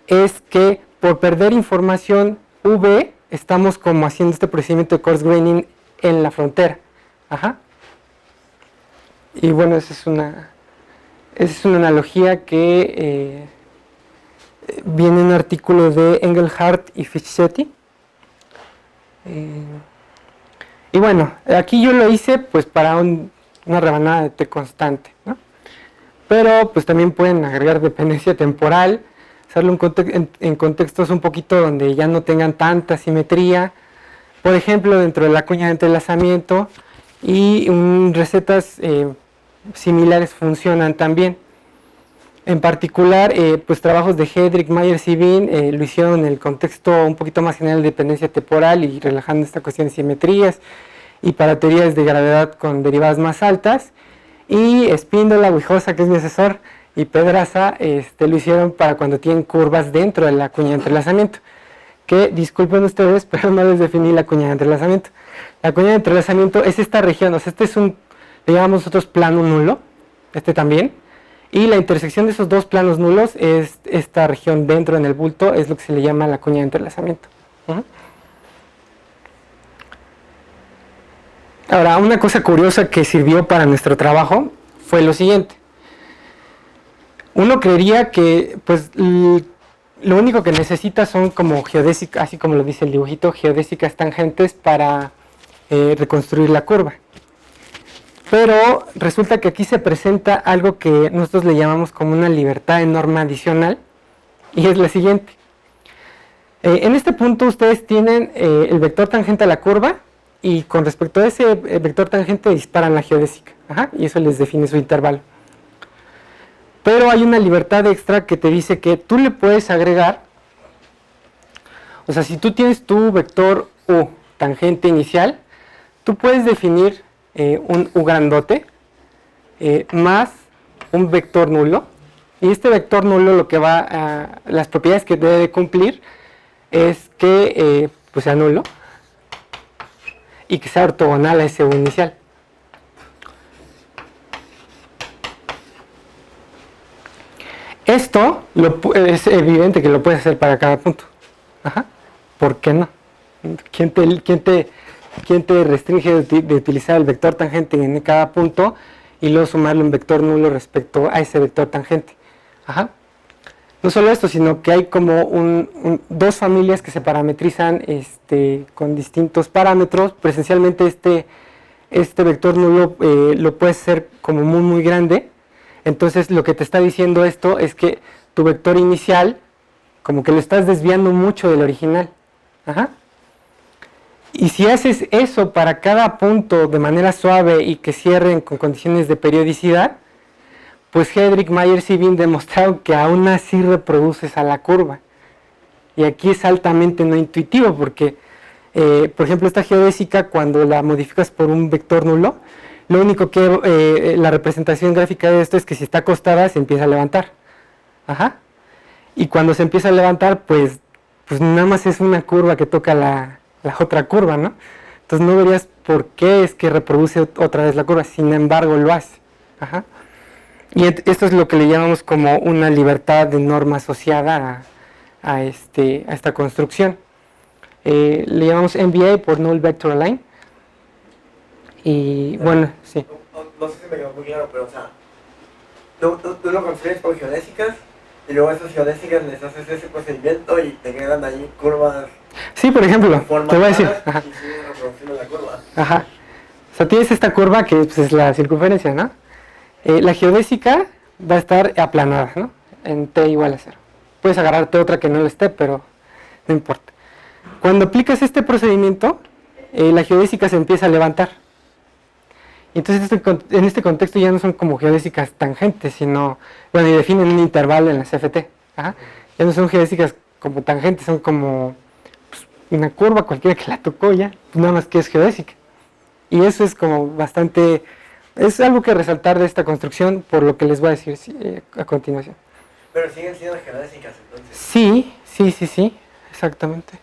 es que por perder información V estamos como haciendo este procedimiento de coarse graining en la frontera. Ajá. Y bueno, esa es una analogía que viene en un artículo de Engelhardt y Fischetti. Y bueno, aquí yo lo hice pues para una rebanada de T constante, ¿no? Pero pues también pueden agregar dependencia temporal, hacerlo en contextos un poquito donde ya no tengan tanta simetría, por ejemplo dentro de la cuña de entrelazamiento, y recetas similares funcionan también. En particular, pues trabajos de Hedrick, Myers y Bean lo hicieron en el contexto un poquito más general de dependencia temporal y relajando esta cuestión de simetrías, y para teorías de gravedad con derivadas más altas. Y Spíndola, Huijosa, que es mi asesor, y Pedraza lo hicieron para cuando tienen curvas dentro de la cuña de entrelazamiento. Que disculpen ustedes, pero no les definí la cuña de entrelazamiento. La cuña de entrelazamiento es esta región, o sea, este es le llamamos nosotros plano nulo, este también, y la intersección de esos dos planos nulos es esta región dentro en el bulto, es lo que se le llama la cuña de entrelazamiento. Ahora, una cosa curiosa que sirvió para nuestro trabajo fue lo siguiente. Uno creería que, pues, lo único que necesita son como geodésicas, así como lo dice el dibujito, geodésicas tangentes para reconstruir la curva. Pero resulta que aquí se presenta algo que nosotros le llamamos como una libertad de norma adicional, y es la siguiente. En este punto ustedes tienen el vector tangente a la curva, y con respecto a ese vector tangente disparan la geodésica, y eso les define su intervalo. Pero hay una libertad extra que te dice que tú le puedes agregar, o sea, si tú tienes tu vector U tangente inicial, tú puedes definir un U grandote más un vector nulo, y este vector nulo lo que va a, las propiedades que debe de cumplir es que pues sea nulo y que sea ortogonal a ese U inicial. Esto es evidente que lo puedes hacer para cada punto. ¿Por qué no? ¿Quién te restringe de utilizar el vector tangente en cada punto y luego sumarle un vector nulo respecto a ese vector tangente? No solo esto, sino que hay como dos familias que se parametrizan con distintos parámetros. Presencialmente este vector nulo lo puedes hacer como muy muy grande. Entonces lo que te está diciendo esto es que tu vector inicial como que lo estás desviando mucho del original. Y si haces eso para cada punto de manera suave y que cierren con condiciones de periodicidad, pues Heydrich, Myers y Bean demostraron que aún así reproduces a la curva. Y aquí es altamente no intuitivo porque, por ejemplo, esta geodésica cuando la modificas por un vector nulo, lo único que la representación gráfica de esto es que si está acostada se empieza a levantar. Y cuando se empieza a levantar, pues nada más es una curva que toca la otra curva, ¿no? Entonces no verías por qué es que reproduce otra vez la curva, sin embargo lo hace. Y esto es lo que le llamamos como una libertad de norma asociada a esta construcción. Le llamamos NBA por Null Vector Align. Y bueno, sí. No sé si me quedó muy claro, pero o sea, tú lo construyes con geodésicas y luego esas geodésicas les haces ese procedimiento y te quedan ahí curvas. Sí, por ejemplo, te voy a decir. Y siguen reproduciendo la curva. O sea, tienes esta curva que pues, es la circunferencia, ¿no? La geodésica va a estar aplanada, ¿no? En t igual a 0. Puedes agarrarte otra que no lo esté, pero no importa. Cuando aplicas este procedimiento, la geodésica se empieza a levantar. Entonces en este contexto ya no son como geodésicas tangentes, sino, bueno, y definen un intervalo en la CFT. Ya no son geodésicas como tangentes, son como pues, una curva cualquiera que la tocó ya, nada más que es geodésica. Y eso es como bastante, es algo que resaltar de esta construcción, por lo que les voy a decir a continuación. Pero siguen siendo geodésicas entonces. Sí, exactamente.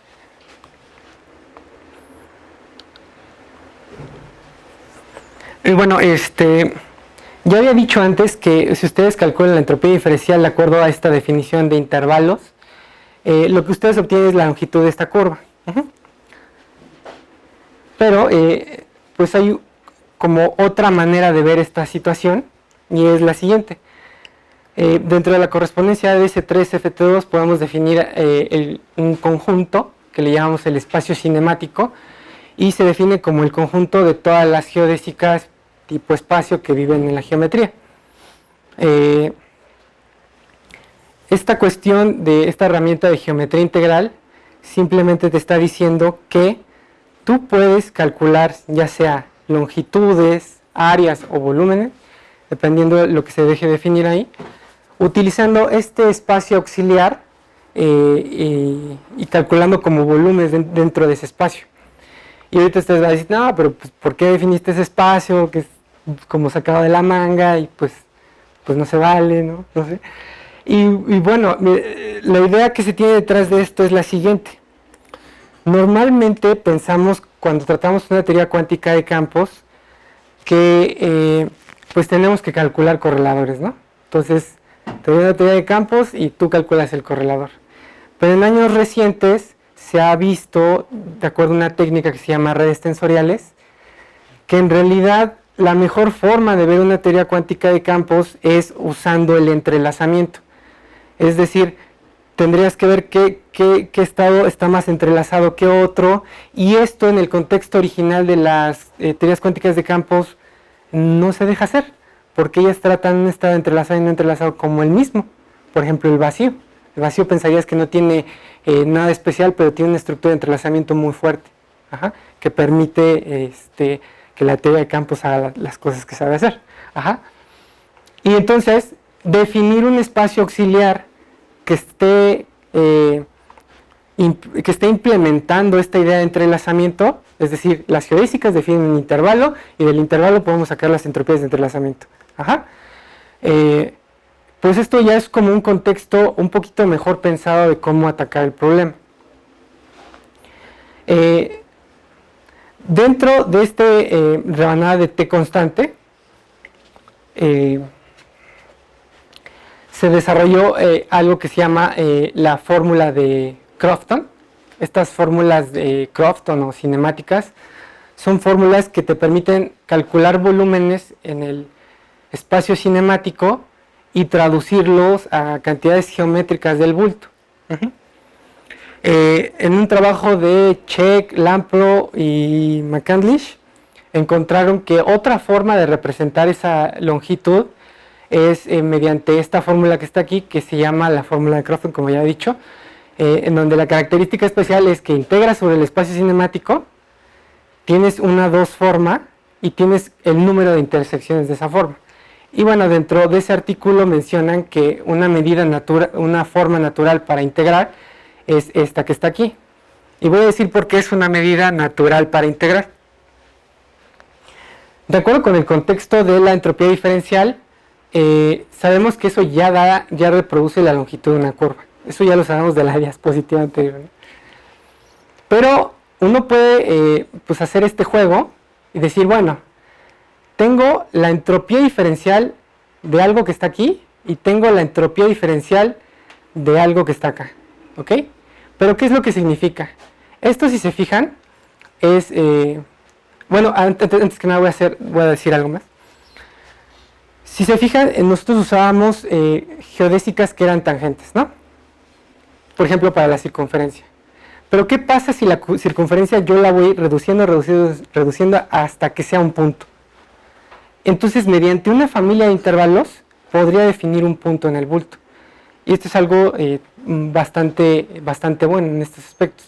Y bueno, ya había dicho antes que si ustedes calculan la entropía diferencial de acuerdo a esta definición de intervalos, lo que ustedes obtienen es la longitud de esta curva. Pero, pues hay como otra manera de ver esta situación, y es la siguiente. Dentro de la correspondencia de S3-FT2 podemos definir un conjunto que le llamamos el espacio cinemático, y se define como el conjunto de todas las geodésicas tipo espacio que viven en la geometría. Esta cuestión de esta herramienta de geometría integral simplemente te está diciendo que tú puedes calcular ya sea longitudes, áreas o volúmenes, dependiendo de lo que se deje definir ahí, utilizando este espacio auxiliar y calculando como volúmenes dentro de ese espacio. Y ahorita ustedes van a decir, no, pero pues, ¿por qué definiste ese espacio que es como sacado de la manga? Y pues pues no se vale, ¿no? No sé. Y bueno, la idea que se tiene detrás de esto es la siguiente. Normalmente pensamos, cuando tratamos una teoría cuántica de campos, que pues tenemos que calcular correladores, ¿no? Entonces, te doy una teoría de campos y tú calculas el correlador. Pero en años recientes se ha visto, de acuerdo a una técnica que se llama redes tensoriales, que en realidad la mejor forma de ver una teoría cuántica de campos es usando el entrelazamiento. Es decir, tendrías que ver qué estado está más entrelazado que otro, y esto en el contexto original de las teorías cuánticas de campos no se deja hacer, porque ellas tratan un estado entrelazado y no entrelazado como el mismo. Por ejemplo, el vacío. El vacío pensarías que no tiene nada especial, pero tiene una estructura de entrelazamiento muy fuerte, que permite que la teoría de campos haga las cosas que sabe hacer. Y entonces, definir un espacio auxiliar que esté implementando esta idea de entrelazamiento, es decir, las geodésicas definen un intervalo y del intervalo podemos sacar las entropías de entrelazamiento. Pues esto ya es como un contexto un poquito mejor pensado de cómo atacar el problema. Dentro de este rebanada de T constante, se desarrolló algo que se llama la fórmula de Crofton. Estas fórmulas de Crofton o cinemáticas son fórmulas que te permiten calcular volúmenes en el espacio cinemático y traducirlos a cantidades geométricas del bulto. En un trabajo de Check, Lampro y McCandlish encontraron que otra forma de representar esa longitud es mediante esta fórmula que está aquí, que se llama la fórmula de Crofton, como ya he dicho, en donde la característica especial es que integras sobre el espacio cinemático, tienes una 2 forma y tienes el número de intersecciones de esa forma. Y bueno, dentro de ese artículo mencionan que una forma natural para integrar es esta que está aquí. Y voy a decir por qué es una medida natural para integrar. De acuerdo con el contexto de la entropía diferencial, sabemos que eso ya reproduce la longitud de una curva. Eso ya lo sabemos de la diapositiva anterior, ¿no? Pero uno puede pues hacer este juego y decir, bueno, tengo la entropía diferencial de algo que está aquí y tengo la entropía diferencial de algo que está acá, ¿ok? Pero ¿qué es lo que significa? Esto, si se fijan, es... bueno, antes que nada voy a decir algo más. Si se fijan, nosotros usábamos geodésicas que eran tangentes, ¿no? Por ejemplo, para la circunferencia. Pero ¿qué pasa si la circunferencia yo la voy reduciendo hasta que sea un punto? Entonces, mediante una familia de intervalos, podría definir un punto en el bulto. Y esto es algo bastante bueno en estos aspectos.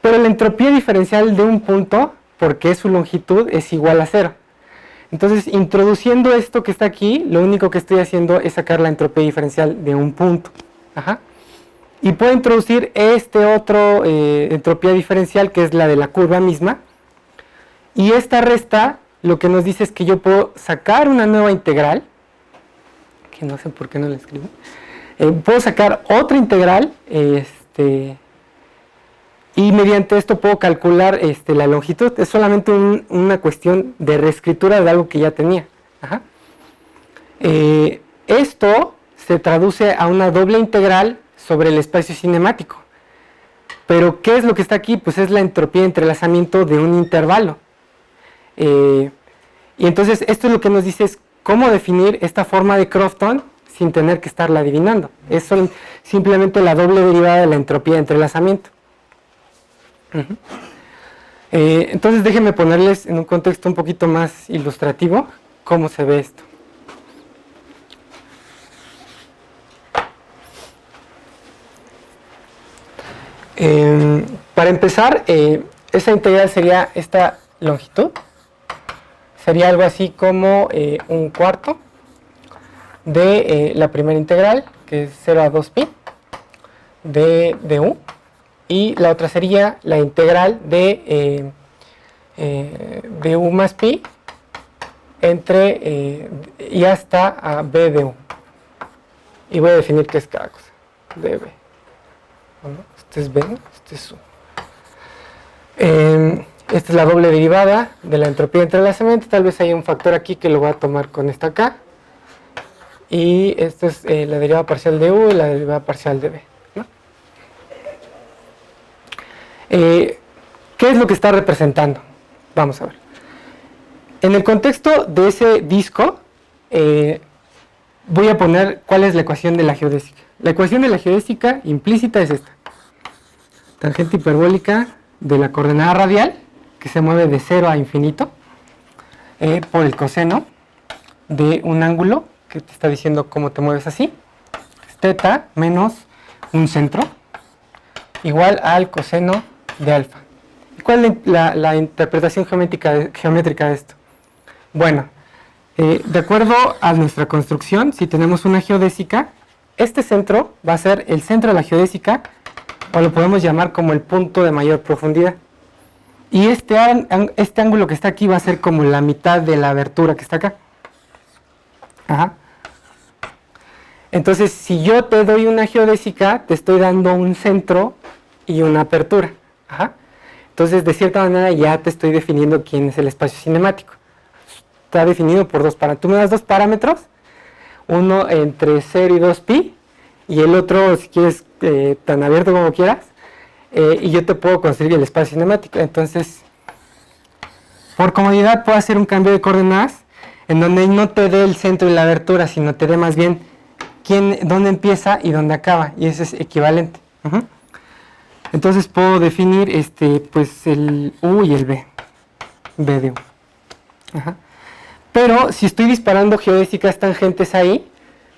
Pero la entropía diferencial de un punto, porque su longitud es igual a 0. Entonces, introduciendo esto que está aquí, lo único que estoy haciendo es sacar la entropía diferencial de un punto. Y puedo introducir este otro entropía diferencial, que es la de la curva misma. Y esta resta lo que nos dice es que yo puedo sacar una nueva integral, que no sé por qué no la escribo. Puedo sacar otra integral, y mediante esto puedo calcular la longitud. Es solamente una cuestión de reescritura de algo que ya tenía. Esto se traduce a una doble integral sobre el espacio cinemático. Pero ¿qué es lo que está aquí? Pues es la entropía de entrelazamiento de un intervalo. Y entonces esto es lo que nos dice es cómo definir esta forma de Crofton sin tener que estarla adivinando. Es simplemente la doble derivada de la entropía de entrelazamiento. Entonces déjenme ponerles en un contexto un poquito más ilustrativo cómo se ve esto. Para empezar, esa integral sería esta longitud. Sería algo así como un cuarto de la primera integral, que es 0 a 2 pi de u. Y la otra sería la integral de u más pi entre y hasta a B de U. Y voy a definir qué es cada cosa. dB. Bueno, este es B, este es U. Esta es la doble derivada de la entropía de entrelazamiento. Tal vez haya un factor aquí que lo voy a tomar con esta acá. Y esta es la derivada parcial de U y la derivada parcial de B, ¿no? ¿Qué es lo que está representando? Vamos a ver. En el contexto de ese disco, voy a poner cuál es la ecuación de la geodésica. La ecuación de la geodésica implícita es esta. Tangente hiperbólica de la coordenada radial, que se mueve de 0 a infinito, por el coseno de un ángulo, que te está diciendo cómo te mueves así, es teta menos un centro, igual al coseno de alfa. ¿Y cuál es la interpretación geométrica de esto? Bueno, de acuerdo a nuestra construcción, si tenemos una geodésica, este centro va a ser el centro de la geodésica, o lo podemos llamar como el punto de mayor profundidad. Y este ángulo que está aquí va a ser como la mitad de la abertura que está acá. Ajá. Entonces, si yo te doy una geodésica, te estoy dando un centro y una apertura. Ajá. Entonces, de cierta manera, ya te estoy definiendo quién es el espacio cinemático. Está definido por dos parámetros. Tú me das dos parámetros, uno entre 0 y 2pi, y el otro, si quieres, tan abierto como quieras, y yo te puedo construir el espacio cinemático. Entonces, por comodidad, puedo hacer un cambio de coordenadas en donde no te dé el centro y la abertura, sino te dé más bien dónde empieza y dónde acaba, y eso es equivalente. Entonces puedo definir pues el U y el B de U. Ajá. Pero si estoy disparando geodésicas tangentes ahí,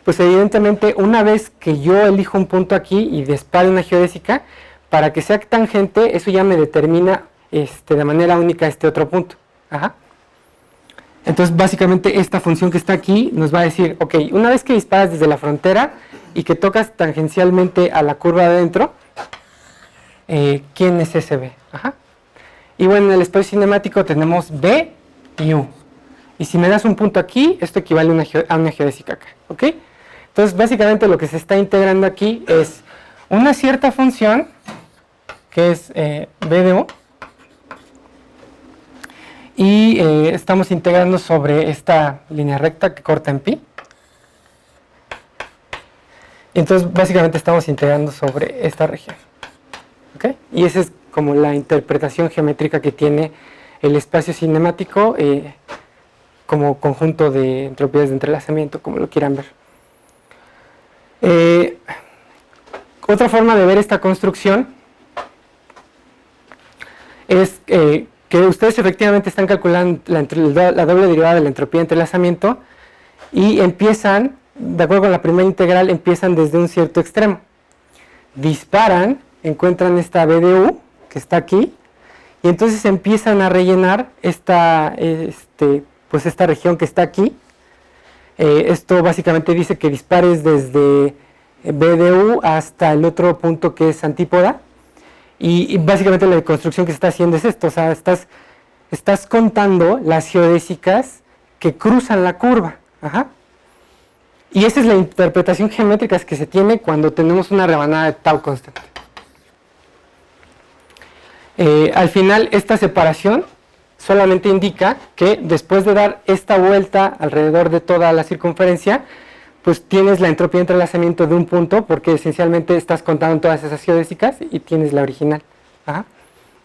pues evidentemente una vez que yo elijo un punto aquí y disparo una geodésica, para que sea tangente, eso ya me determina de manera única este otro punto. Ajá. Entonces básicamente esta función que está aquí nos va a decir, ok, una vez que disparas desde la frontera y que tocas tangencialmente a la curva de adentro, ¿quién es ese B? Ajá. Y bueno, en el espacio cinemático tenemos B y U. Y si me das un punto aquí, esto equivale a una geodésica acá, ¿ok? Entonces básicamente lo que se está integrando aquí es una cierta función, que es B de U, y estamos integrando sobre esta línea recta que corta en pi. Entonces básicamente estamos integrando sobre esta región, ¿ok? Y esa es como la interpretación geométrica que tiene el espacio cinemático como conjunto de entropías de entrelazamiento, como lo quieran ver. Otra forma de ver esta construcción es que ustedes efectivamente están calculando la doble derivada de la entropía de entrelazamiento y empiezan, de acuerdo con la primera integral, empiezan desde un cierto extremo. Disparan, encuentran esta B de U, que está aquí, y entonces empiezan a rellenar pues esta región que está aquí. Esto básicamente dice que dispares desde B de U hasta el otro punto que es antípoda, y básicamente la construcción que se está haciendo es esto, o sea, estás contando las geodésicas que cruzan la curva. Ajá. Y esa es la interpretación geométrica que se tiene cuando tenemos una rebanada de tau constante. Al final, esta separación solamente indica que después de dar esta vuelta alrededor de toda la circunferencia, pues tienes la entropía de entrelazamiento de un punto, porque esencialmente estás contando todas esas geodésicas y tienes la original. Ajá.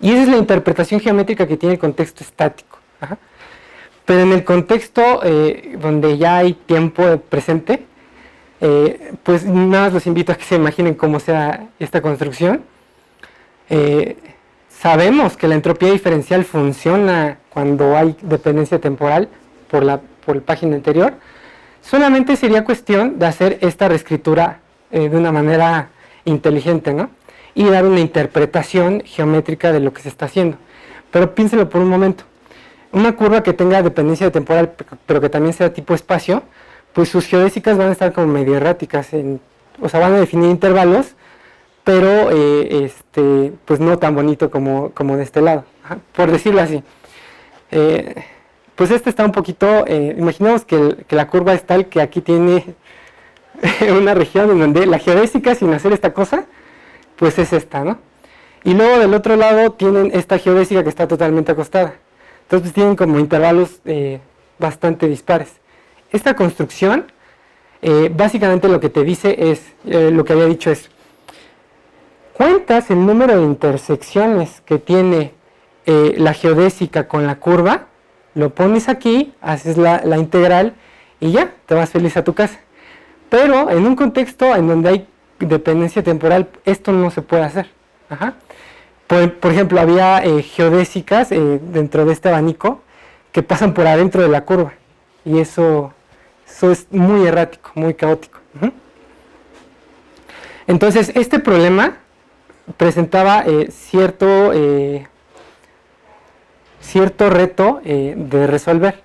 Y esa es la interpretación geométrica que tiene el contexto estático. Ajá. Pero en el contexto donde ya hay tiempo presente, pues nada más los invito a que se imaginen cómo sea esta construcción. Sabemos que la entropía diferencial funciona cuando hay dependencia temporal por la página anterior. Solamente sería cuestión de hacer esta reescritura de una manera inteligente, ¿no? Y dar una interpretación geométrica de lo que se está haciendo. Pero piénselo por un momento. Una curva que tenga dependencia temporal, pero que también sea tipo espacio, pues sus geodésicas van a estar como medio erráticas, o sea, van a definir intervalos, pero pues no tan bonito como de este lado, por decirlo así. pues este está un poquito, imaginemos que la curva es tal que aquí tiene una región en donde la geodésica, sin hacer esta cosa, pues es esta, ¿no? Y luego del otro lado tienen esta geodésica que está totalmente acostada. Entonces pues, tienen como intervalos bastante dispares. Esta construcción, básicamente lo que te dice es, lo que había dicho es, cuentas el número de intersecciones que tiene la geodésica con la curva, lo pones aquí, haces la integral y ya, te vas feliz a tu casa. Pero en un contexto en donde hay dependencia temporal, esto no se puede hacer. Ajá. Por ejemplo, había geodésicas dentro de este abanico que pasan por adentro de la curva. Y eso es muy errático, muy caótico. Entonces, este problema presentaba cierto reto de resolver.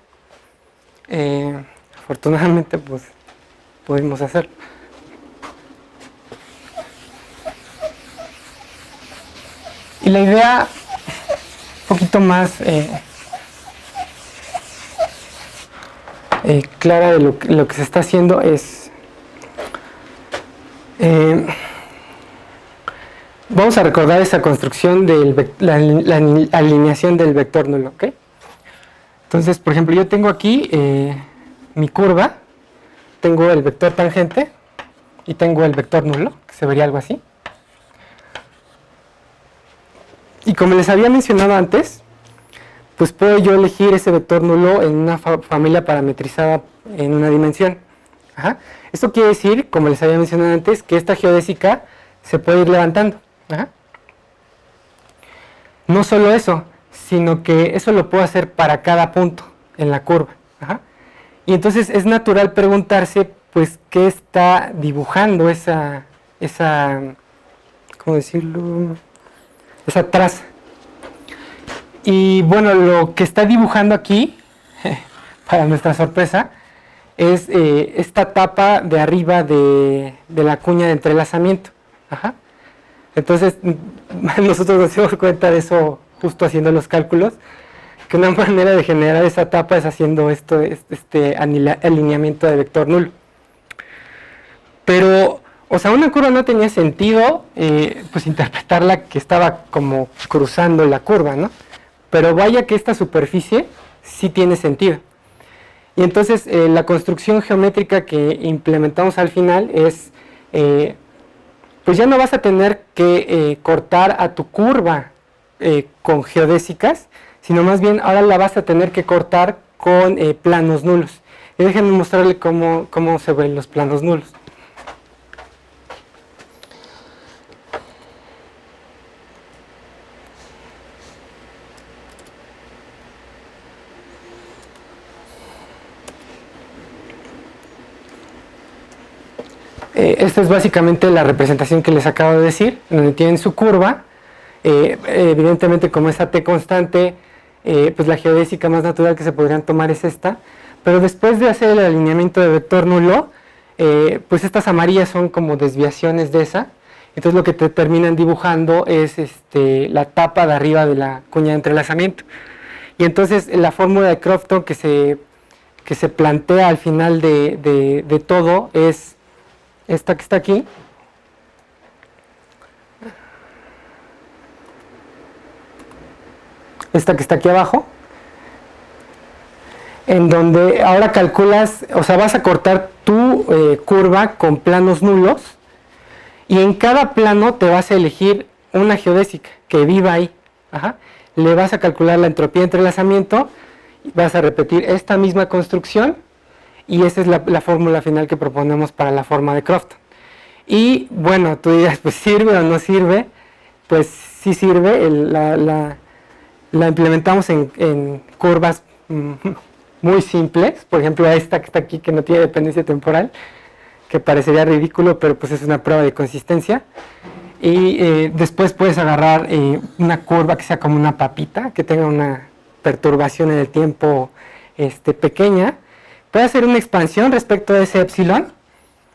Afortunadamente, pues, pudimos hacerlo. Y la idea, un poquito más clara de lo que se está haciendo es, vamos a recordar esa construcción de la alineación del vector nulo, ¿ok? Entonces, por ejemplo, yo tengo aquí mi curva, tengo el vector tangente y tengo el vector nulo, que se vería algo así. Y como les había mencionado antes, pues puedo yo elegir ese vector nulo en una familia parametrizada en una dimensión. Ajá. Esto quiere decir, como les había mencionado antes, que esta geodésica se puede ir levantando. Ajá. No solo eso, sino que eso lo puedo hacer para cada punto en la curva. Ajá. Y entonces es natural preguntarse, pues, ¿qué está dibujando esa ¿cómo decirlo? Esa traza. Y bueno, lo que está dibujando aquí, para nuestra sorpresa, es esta tapa de arriba de la cuña de entrelazamiento. Ajá. Entonces, nosotros nos dimos cuenta de eso justo haciendo los cálculos, que una manera de generar esa tapa es haciendo este alineamiento de vector nulo. Pero, o sea, una curva no tenía sentido, pues interpretarla que estaba como cruzando la curva, ¿no? Pero vaya que esta superficie sí tiene sentido. Y entonces la construcción geométrica que implementamos al final es, pues ya no vas a tener que cortar a tu curva con geodésicas, sino más bien ahora la vas a tener que cortar con planos nulos. Y déjenme mostrarle cómo se ven los planos nulos. Esta es básicamente la representación que les acabo de decir, en donde tienen su curva. Evidentemente, como es AT constante, pues la geodésica más natural que se podrían tomar es esta. Pero después de hacer el alineamiento de vector nulo, pues estas amarillas son como desviaciones de esa. Entonces lo que te terminan dibujando es la tapa de arriba de la cuña de entrelazamiento. Y entonces la fórmula de Crofton que se plantea al final de todo es esta que está aquí, esta que está aquí abajo, en donde ahora calculas, o sea, vas a cortar tu curva con planos nulos y en cada plano te vas a elegir una geodésica que viva ahí. Ajá. Le vas a calcular la entropía de entrelazamiento, vas a repetir esta misma construcción y esa es la fórmula final que proponemos para la forma de Crofton. Y bueno, tú dirás, pues ¿sirve o no sirve? Pues sí sirve, la implementamos en curvas muy simples, por ejemplo esta que está aquí que no tiene dependencia temporal, que parecería ridículo, pero pues es una prueba de consistencia. Y después puedes agarrar una curva que sea como una papita, que tenga una perturbación en el tiempo pequeña. Puedes hacer una expansión respecto de ese epsilon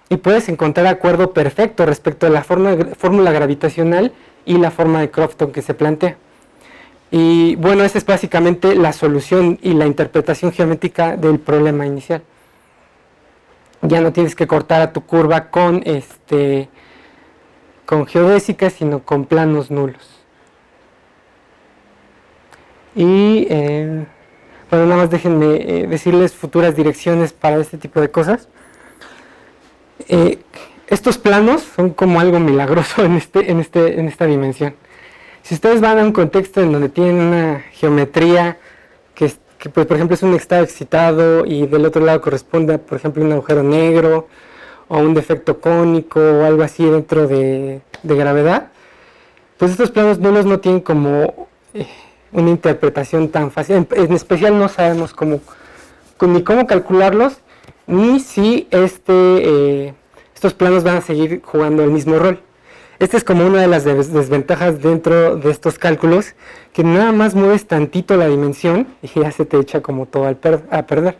y puedes encontrar acuerdo perfecto respecto a la fórmula gravitacional y la forma de Crofton que se plantea. Y bueno, esa es básicamente la solución y la interpretación geométrica del problema inicial. Ya no tienes que cortar a tu curva con geodésicas, sino con planos nulos. Y bueno, nada más déjenme decirles futuras direcciones para este tipo de cosas. Estos planos son como algo milagroso en esta dimensión. Si ustedes van a un contexto en donde tienen una geometría que pues, por ejemplo, es un estado excitado y del otro lado corresponde, por ejemplo, un agujero negro o un defecto cónico o algo así dentro de gravedad, pues estos planos nulos no tienen como una interpretación tan fácil. En especial no sabemos ni cómo calcularlos, ni si estos planos van a seguir jugando el mismo rol. Esta es como una de las desventajas dentro de estos cálculos, que nada más mueves tantito la dimensión y ya se te echa como todo a perder.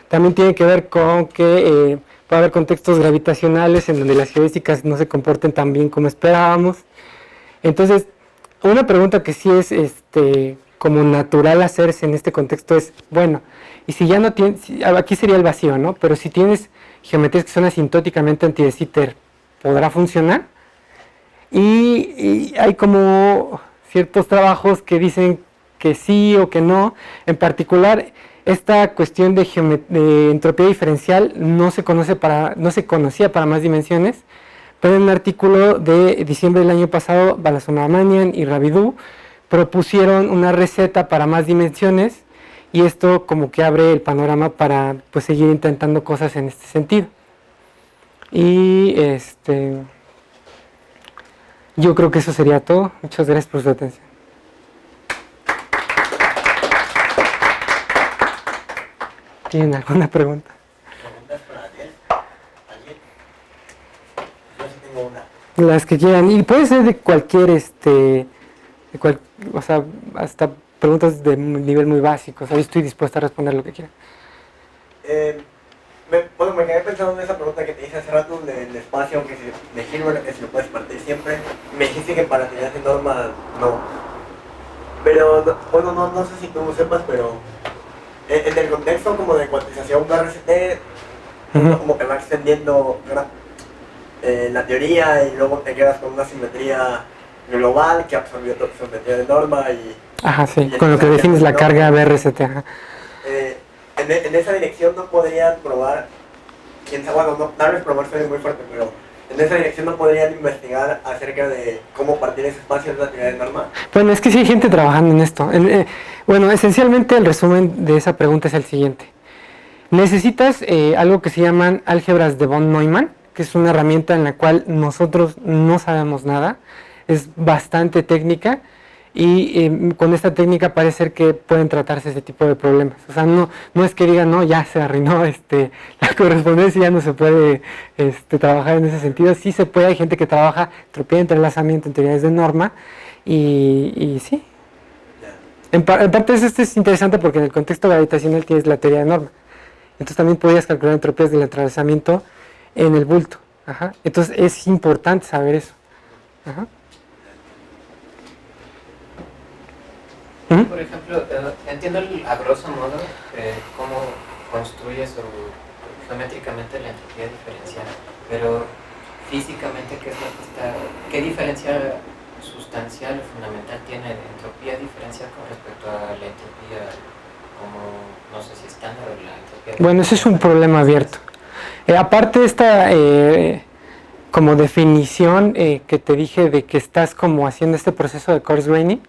También tiene que ver con que puede haber contextos gravitacionales en donde las geodésicas no se comporten tan bien como esperábamos. Entonces, una pregunta que sí es como natural hacerse en este contexto es, bueno, y si ya no tienes, aquí sería el vacío, ¿no? Pero si tienes geometrías que son asintóticamente anti-de Sitter, ¿podrá funcionar? Y hay como ciertos trabajos que dicen que sí o que no. En particular, esta cuestión de entropía diferencial no se conocía para más dimensiones, pero en un artículo de diciembre del año pasado, Balasounamanian y Ravidou propusieron una receta para más dimensiones, y esto como que abre el panorama para pues seguir intentando cosas en este sentido. Y yo creo que eso sería todo. Muchas gracias por su atención. ¿Tienen alguna pregunta? ¿Preguntas para Daniel? ¿Alguien? Yo sí tengo una. Las que quieran. Y puede ser de cualquier, o sea, hasta preguntas de nivel muy básico. O sea, yo estoy dispuesta a responder lo que quieran. Me quedé pensando en esa pregunta que te hice hace rato del espacio, que de Hilbert, que si lo puedes partir siempre. Me dijiste que para teorías de norma no. Pero, bueno, no sé si tú sepas, pero en el contexto como de cuantización RCT, como que va extendiendo la teoría y luego te quedas con una simetría global que absorbió tu simetría de norma y... Ajá, sí, con lo que defines la carga BRCT. Ajá. En esa dirección no podrían probar, quién sabe, bueno, no, tal vez probar suena muy fuerte, pero en esa dirección no podrían investigar acerca de cómo partir ese espacio de la teoría de norma. Bueno, es que sí hay gente trabajando en esto. Bueno, esencialmente el resumen de esa pregunta es el siguiente. Necesitas algo que se llaman álgebras de von Neumann, que es una herramienta en la cual nosotros no sabemos nada, es bastante técnica, y con esta técnica parece ser que pueden tratarse ese tipo de problemas. O sea, no es que digan, no, ya se arruinó la correspondencia, ya no se puede trabajar en ese sentido. Sí se puede, hay gente que trabaja entropía de entrelazamiento en teorías de norma, y sí. En parte esto es interesante porque en el contexto gravitacional tienes la teoría de norma. Entonces también podrías calcular entropías del entrelazamiento en el bulto. Ajá. Entonces es importante saber eso. Ajá. Por ejemplo, entiendo a grosso modo cómo construyes geométricamente la entropía diferencial, pero físicamente, ¿qué diferencia sustancial o fundamental tiene la entropía diferencial con respecto a la entropía como, no sé si estándar o la entropía? Bueno, ese es un problema abierto. Aparte de esta como definición que te dije de que estás como haciendo este proceso de coarse graining,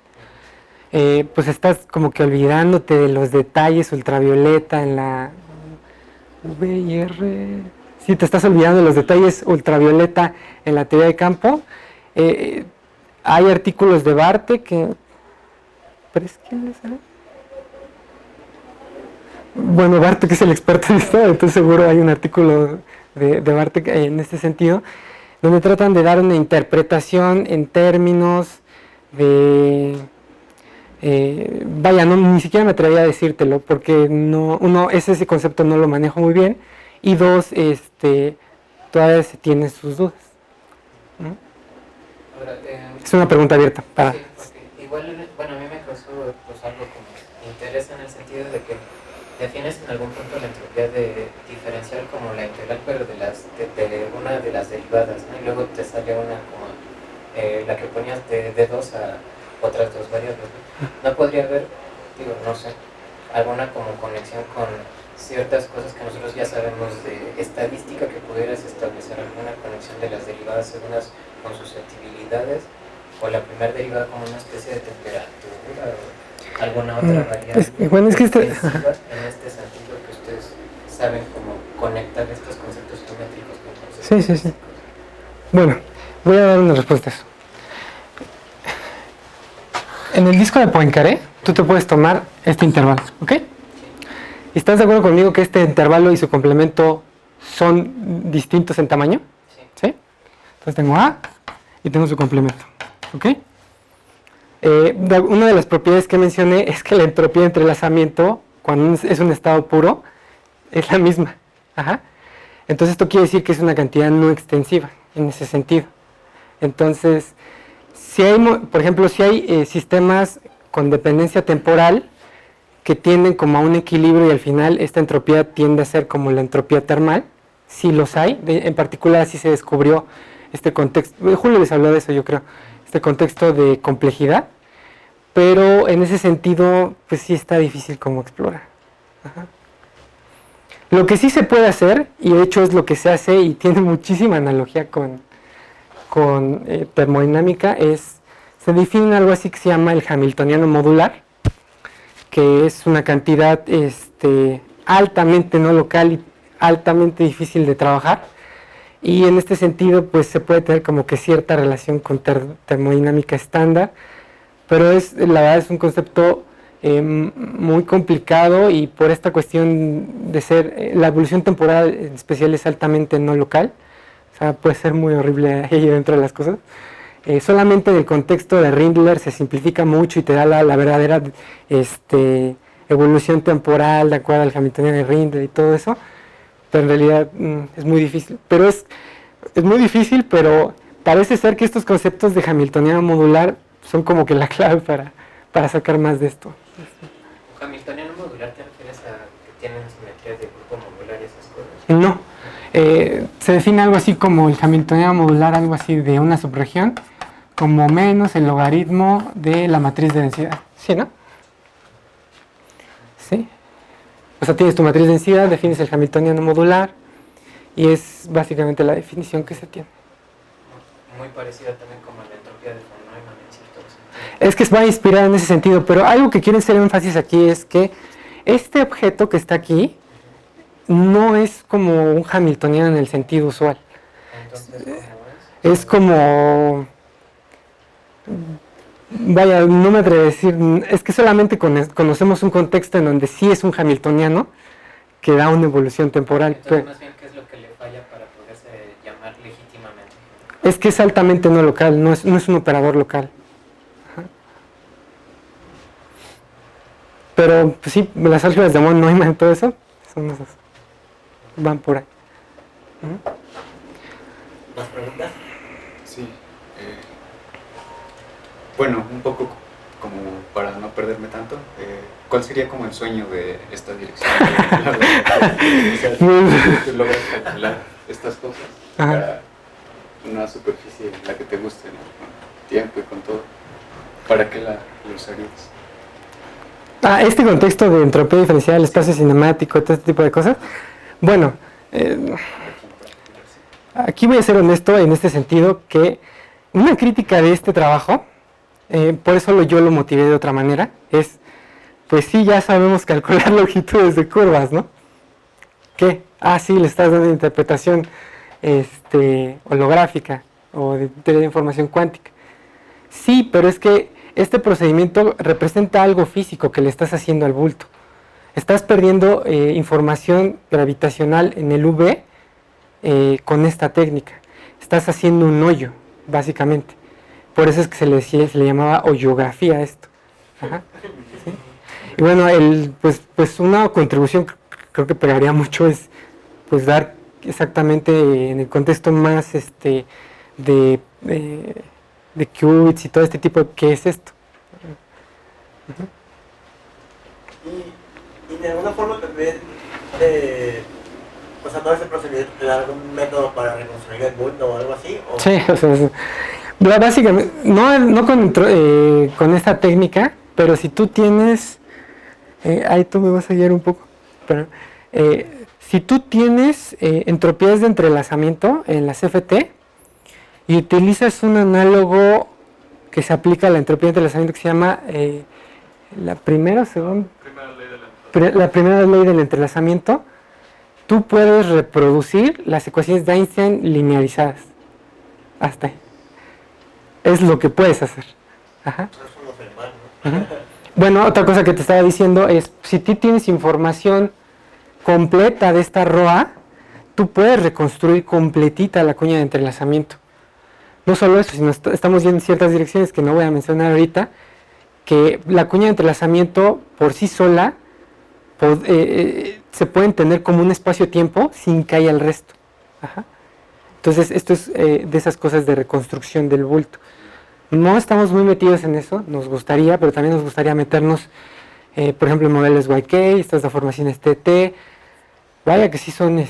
pues estás como que olvidándote de los detalles ultravioleta en la VR. Sí, te estás olvidando de los detalles ultravioleta en la teoría de campo. Hay artículos de Bartek que... ¿Pero es quién es? Bueno, Bartek es el experto en esto, entonces seguro hay un artículo de Bartek en este sentido, donde tratan de dar una interpretación en términos de... vaya, ni siquiera me atrevería a decírtelo porque ese concepto no lo manejo muy bien, y dos, todavía se tienen sus dudas. Ahora, es una pregunta abierta. Sí, porque igual, bueno, a mí me causó interesa en el sentido de que defines en algún punto la entropía de diferencial como la integral, pero de una de las derivadas, ¿no? Y luego te sale una como la que ponías de 2 a otras dos variables, ¿no? No podría haber, digo, no sé, alguna como conexión con ciertas cosas que nosotros ya sabemos de estadística, que pudieras establecer alguna conexión de las derivadas unas con susceptibilidades, o la primera derivada como una especie de temperatura o alguna otra variable. Bueno, es que en este sentido que ustedes saben cómo conectar estos conceptos geométricos con conceptos Sí. físicos. Bueno, voy a dar una respuesta a eso. En el disco de Poincaré, tú te puedes tomar este intervalo, ¿ok? ¿Estás de acuerdo conmigo que este intervalo y su complemento son distintos en tamaño? Sí. Entonces tengo A y tengo su complemento, ¿ok? Una de las propiedades que mencioné es que la entropía de entrelazamiento, cuando es un estado puro, es la misma. Ajá. Entonces esto quiere decir que es una cantidad no extensiva, en ese sentido. Entonces, si hay, por ejemplo, si hay sistemas con dependencia temporal que tienden como a un equilibrio y al final esta entropía tiende a ser como la entropía termal, sí los hay, en particular así se descubrió este contexto, Julio les habló de eso yo creo, este contexto de complejidad, pero en ese sentido pues sí está difícil como explorar. Ajá. Lo que sí se puede hacer, y de hecho es lo que se hace y tiene muchísima analogía con termodinámica, se define algo así que se llama el hamiltoniano modular, que es una cantidad altamente no local y altamente difícil de trabajar, y en este sentido pues se puede tener como que cierta relación con termodinámica estándar, pero la verdad es un concepto muy complicado, y por esta cuestión de ser, la evolución temporal en especial es altamente no local, o sea, puede ser muy horrible ahí dentro de las cosas. Solamente en el contexto de Rindler se simplifica mucho y te da la verdadera evolución temporal de acuerdo al hamiltoniano de Rindler y todo eso, pero en realidad es muy difícil. Pero es muy difícil, pero parece ser que estos conceptos de hamiltoniano modular son como que la clave para sacar más de esto. ¿Hamiltoniano modular te refieres a que tienen simetrías de grupo modular y esas cosas? No, se define algo así como el hamiltoniano modular, algo así de una subregión, como menos el logaritmo de la matriz de densidad. ¿Sí, no? ¿Sí? O sea, tienes tu matriz de densidad, defines el hamiltoniano modular, y es básicamente la definición que se tiene. Muy parecida también como la entropía de von Neumann en cierto sentido. Es que se va a inspirar en ese sentido, pero algo que quiero hacer énfasis aquí es que este objeto que está aquí no es como un hamiltoniano en el sentido usual. Entonces, ¿cómo es? Es como... Vaya, no me atrevo a decir, es que solamente conocemos un contexto en donde sí es un hamiltoniano que da una evolución temporal. Entonces, más bien, ¿qué es lo que le falla para poderse llamar legítimamente? Es que es altamente no local, no es un operador local. Ajá. Pero pues sí, las álgebras de von Neumann y todo eso son esas, van por ahí. ¿Más preguntas? Sí. Bueno, un poco como para no perderme tanto, ¿cuál sería como el sueño de esta dirección? O sea, tú logras calcular estas cosas para una superficie en la que te guste, ¿no? Con tiempo y con todo. ¿Para qué la usarías? Este contexto de entropía diferencial, espacio cinemático, todo este tipo de cosas. Bueno, aquí voy a ser honesto en este sentido, que una crítica de este trabajo, por eso yo lo motivé de otra manera, es, pues sí, ya sabemos calcular longitudes de curvas, ¿no? ¿Qué? Sí, le estás dando interpretación holográfica o de teoría de información cuántica. Sí, pero es que este procedimiento representa algo físico que le estás haciendo al bulto. Estás perdiendo información gravitacional en el UV con esta técnica. Estás haciendo un hoyo, básicamente. Por eso es que se le llamaba hoyografía a esto. Ajá. ¿Sí? Y bueno, pues una contribución que creo que pegaría mucho es pues dar exactamente en el contexto más de qubits y todo este tipo, ¿qué es esto? ¿Y de alguna forma también, o sea, todo ese procedimiento te da algún método para reconstruir el mundo o algo así? ¿O? Sí, o sea, básicamente, no con esta técnica, pero si tú tienes, ahí tú me vas a guiar un poco, pero si tú tienes entropías de entrelazamiento en la CFT y utilizas un análogo que se aplica a la entropía de entrelazamiento que se llama la primera ley del entrelazamiento, tú puedes reproducir las ecuaciones de Einstein linearizadas. Hasta ahí. Es lo que puedes hacer. Ajá. Ajá. Bueno, otra cosa que te estaba diciendo es, si tú tienes información completa de esta ROA, tú puedes reconstruir completita la cuña de entrelazamiento. No solo eso, sino estamos yendo en ciertas direcciones que no voy a mencionar ahorita, que la cuña de entrelazamiento por sí sola se puede entender como un espacio-tiempo sin que haya el resto. Ajá. Entonces, esto es de esas cosas de reconstrucción del bulto. No estamos muy metidos en eso, nos gustaría, pero también nos gustaría meternos, por ejemplo, en modelos YK, estas deformaciones TT. Vaya que sí son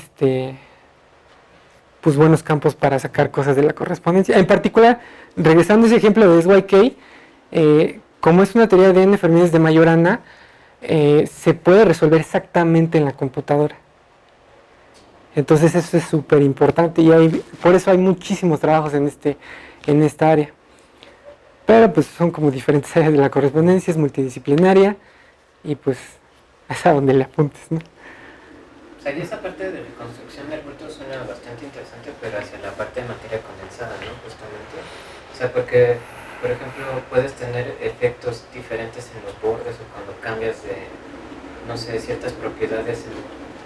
pues buenos campos para sacar cosas de la correspondencia. En particular, regresando a ese ejemplo de SYK, como es una teoría de n fermientes de Majorana, se puede resolver exactamente en la computadora. Entonces eso es súper importante y por eso hay muchísimos trabajos en esta área. Pero pues son como diferentes áreas de la correspondencia, es multidisciplinaria y pues es a donde le apuntes, ¿no? O sea, y esa parte de reconstrucción del bulto suena bastante interesante, pero hacia la parte de materia condensada, ¿no? Justamente. O sea, porque, por ejemplo, puedes tener efectos diferentes en los bordes o cuando cambias de, no sé, ciertas propiedades en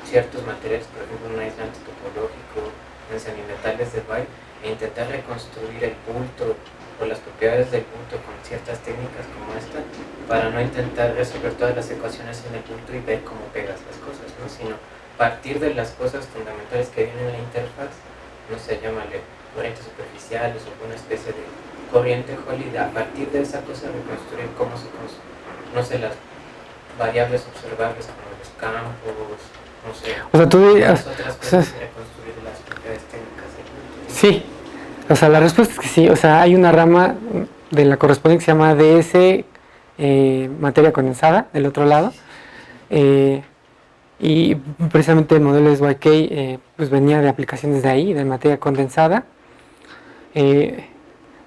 ciertos materiales, por ejemplo, un aislante topológico, en semimetales de Weyl, e intentar reconstruir el bulto o las propiedades del bulto con ciertas técnicas como esta, para no intentar resolver todas las ecuaciones en el bulto y ver cómo pegas las cosas, ¿no? Sino partir de las cosas fundamentales que vienen en la interfaz, no sé, llámale corrientes superficiales o una especie de corriente Hall, a partir de esa cosa reconstruir cómo se construyen, no sé, las variables observables como los campos, no sé, o sea, las otras cosas y reconstruir las propiedades técnicas del bulto. Sí, o sea, la respuesta es que sí, o sea, hay una rama de la correspondencia que se llama DS, materia condensada, del otro lado, y precisamente el modelo SYK pues venía de aplicaciones de ahí, de materia condensada.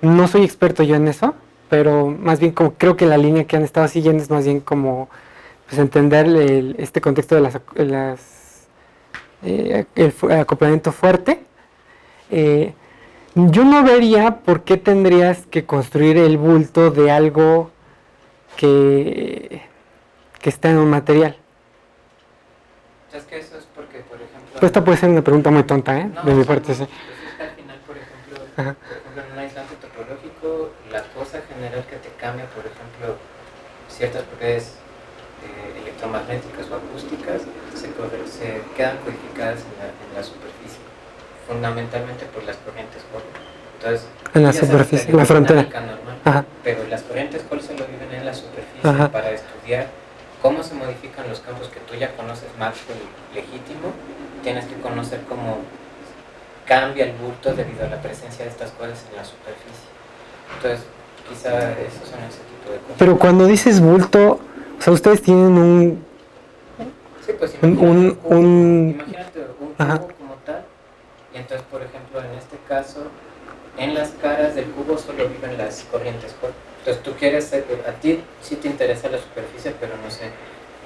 No soy experto yo en eso, pero más bien como creo que la línea que han estado siguiendo es más bien como pues entender este contexto de el acoplamiento fuerte. Yo no vería por qué tendrías que construir el bulto de algo que está en un material. Es que eso es porque, por ejemplo... Pues esta puede ser una pregunta muy tonta, no, de mi parte, sí. Pues es que al final, por ejemplo, en un aislante topológico, la cosa general que te cambia, por ejemplo, ciertas propiedades electromagnéticas o acústicas, se quedan codificadas en la superficie, fundamentalmente por las corrientes Hall. Entonces, en la superficie, en la frontera. Normal, ajá. Pero las corrientes Hall se lo viven en la superficie ajá. para estudiar cómo se modifican los campos que tú ya conoces, Maxwell legítimo. Tienes que conocer cómo cambia el bulto debido a la presencia de estas cosas en la superficie. Entonces, quizá esos son ese tipo de cosas. Pero cuando dices bulto, o sea, ustedes tienen un... Sí, pues imagínate un cubo ajá. como tal, y entonces, por ejemplo, en este caso, en las caras del cubo solo viven las corrientes Hall. Entonces tú quieres, a ti sí te interesa la superficie, pero no sé,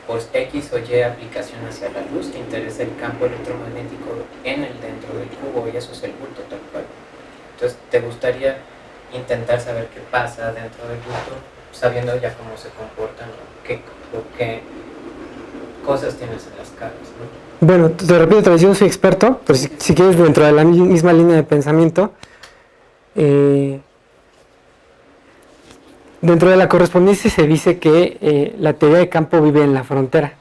por X o Y aplicación hacia la luz, te interesa el campo electromagnético dentro del cubo, y eso es el bulto tal cual. Entonces te gustaría intentar saber qué pasa dentro del bulto, sabiendo ya cómo se comportan o qué cosas tienes en las caras, ¿no? Bueno, te repito otra vez, yo no soy experto, pero si quieres dentro de la misma línea de pensamiento, dentro de la correspondencia se dice que la teoría de campo vive en la frontera,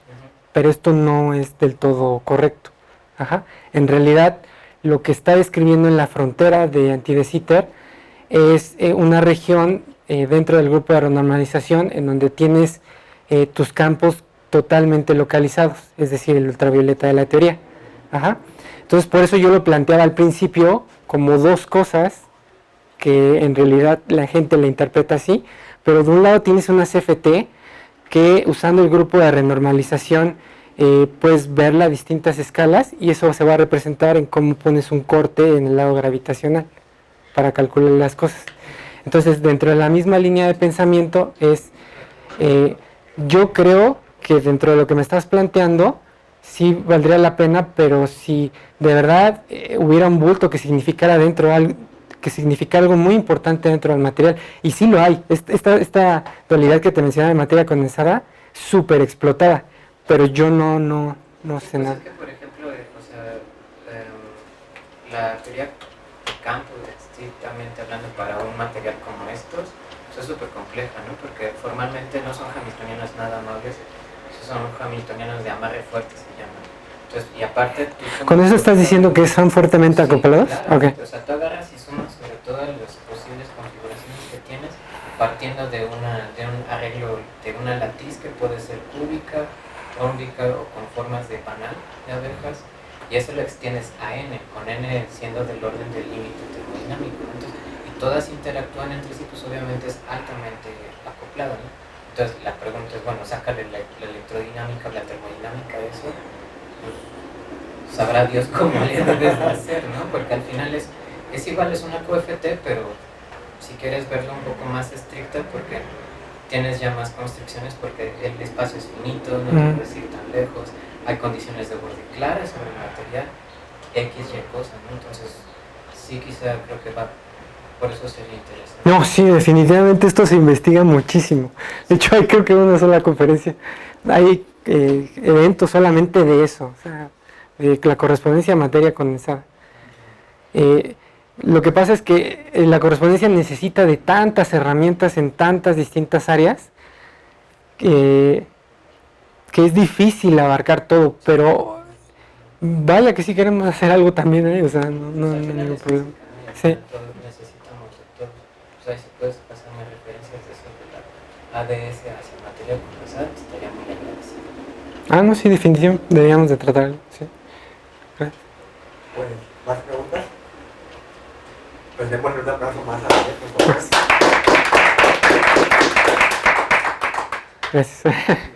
pero esto no es del todo correcto. Ajá. En realidad, lo que está describiendo en la frontera de Anti-de Sitter es una región dentro del grupo de renormalización en donde tienes tus campos totalmente localizados, es decir, el ultravioleta de la teoría. Ajá. Entonces, por eso yo lo planteaba al principio como dos cosas que en realidad la gente la interpreta así, pero de un lado tienes una CFT que usando el grupo de renormalización puedes ver las distintas escalas y eso se va a representar en cómo pones un corte en el lado gravitacional para calcular las cosas. Entonces, dentro de la misma línea de pensamiento es, yo creo que dentro de lo que me estás planteando, sí valdría la pena, pero si de verdad hubiera un bulto que significara dentro algo, que significa algo muy importante dentro del material, y sí lo hay, esta dualidad que te mencionaba de materia condensada, súper explotada, pero yo no sé Pues nada. es que, por ejemplo, o sea, la teoría de campo, estrictamente hablando, para un material como estos, pues es súper compleja, ¿no? Porque formalmente no son hamiltonianos nada amables, son hamiltonianos de amarre fuerte, se llaman. Entonces, y aparte... ¿Con eso estás diciendo que son fuertemente acoplados? Claro, Okay. o sea, tú agarras y sumas sobre todas las posibles configuraciones que tienes, partiendo de un arreglo, de una latiz que puede ser cúbica, rómbica o con formas de panal de abejas, y eso lo extiendes a n, con n siendo del orden del límite termodinámico. Entonces, y todas interactúan entre sí, pues obviamente es altamente acoplado, ¿no? Entonces la pregunta es, bueno, sácale la electrodinámica o la termodinámica de eso, pues sabrá Dios cómo le debes de hacer, ¿no? Porque al final es igual, es una QFT, pero si quieres verlo un poco más estricta, porque tienes ya más constricciones, porque el espacio es finito, no te puedes ir tan lejos, hay condiciones de borde claras sobre el material, X, Y cosa, ¿no? Entonces, sí, quizá creo que va, por eso sería interesante. No, sí, definitivamente esto se investiga muchísimo. De hecho, hay creo que una sola conferencia. Hay eventos solamente de eso, o sea, de la correspondencia a materia condensada. Lo que pasa es que la correspondencia necesita de tantas herramientas en tantas distintas áreas que es difícil abarcar todo, pero vaya que sí queremos hacer algo también, o sea, no hay ningún problema. Sí. Necesitamos de todo. O sea, si puedes pasarme referencias de eso de la ADS hacia materia condensada, estaría muy agradecido. Ah, no, sí, definitivamente deberíamos de tratarlo, sí. Gracias. Pues, ¿más preguntas? Pues démosle un aplauso más a la vez, por favor. Gracias.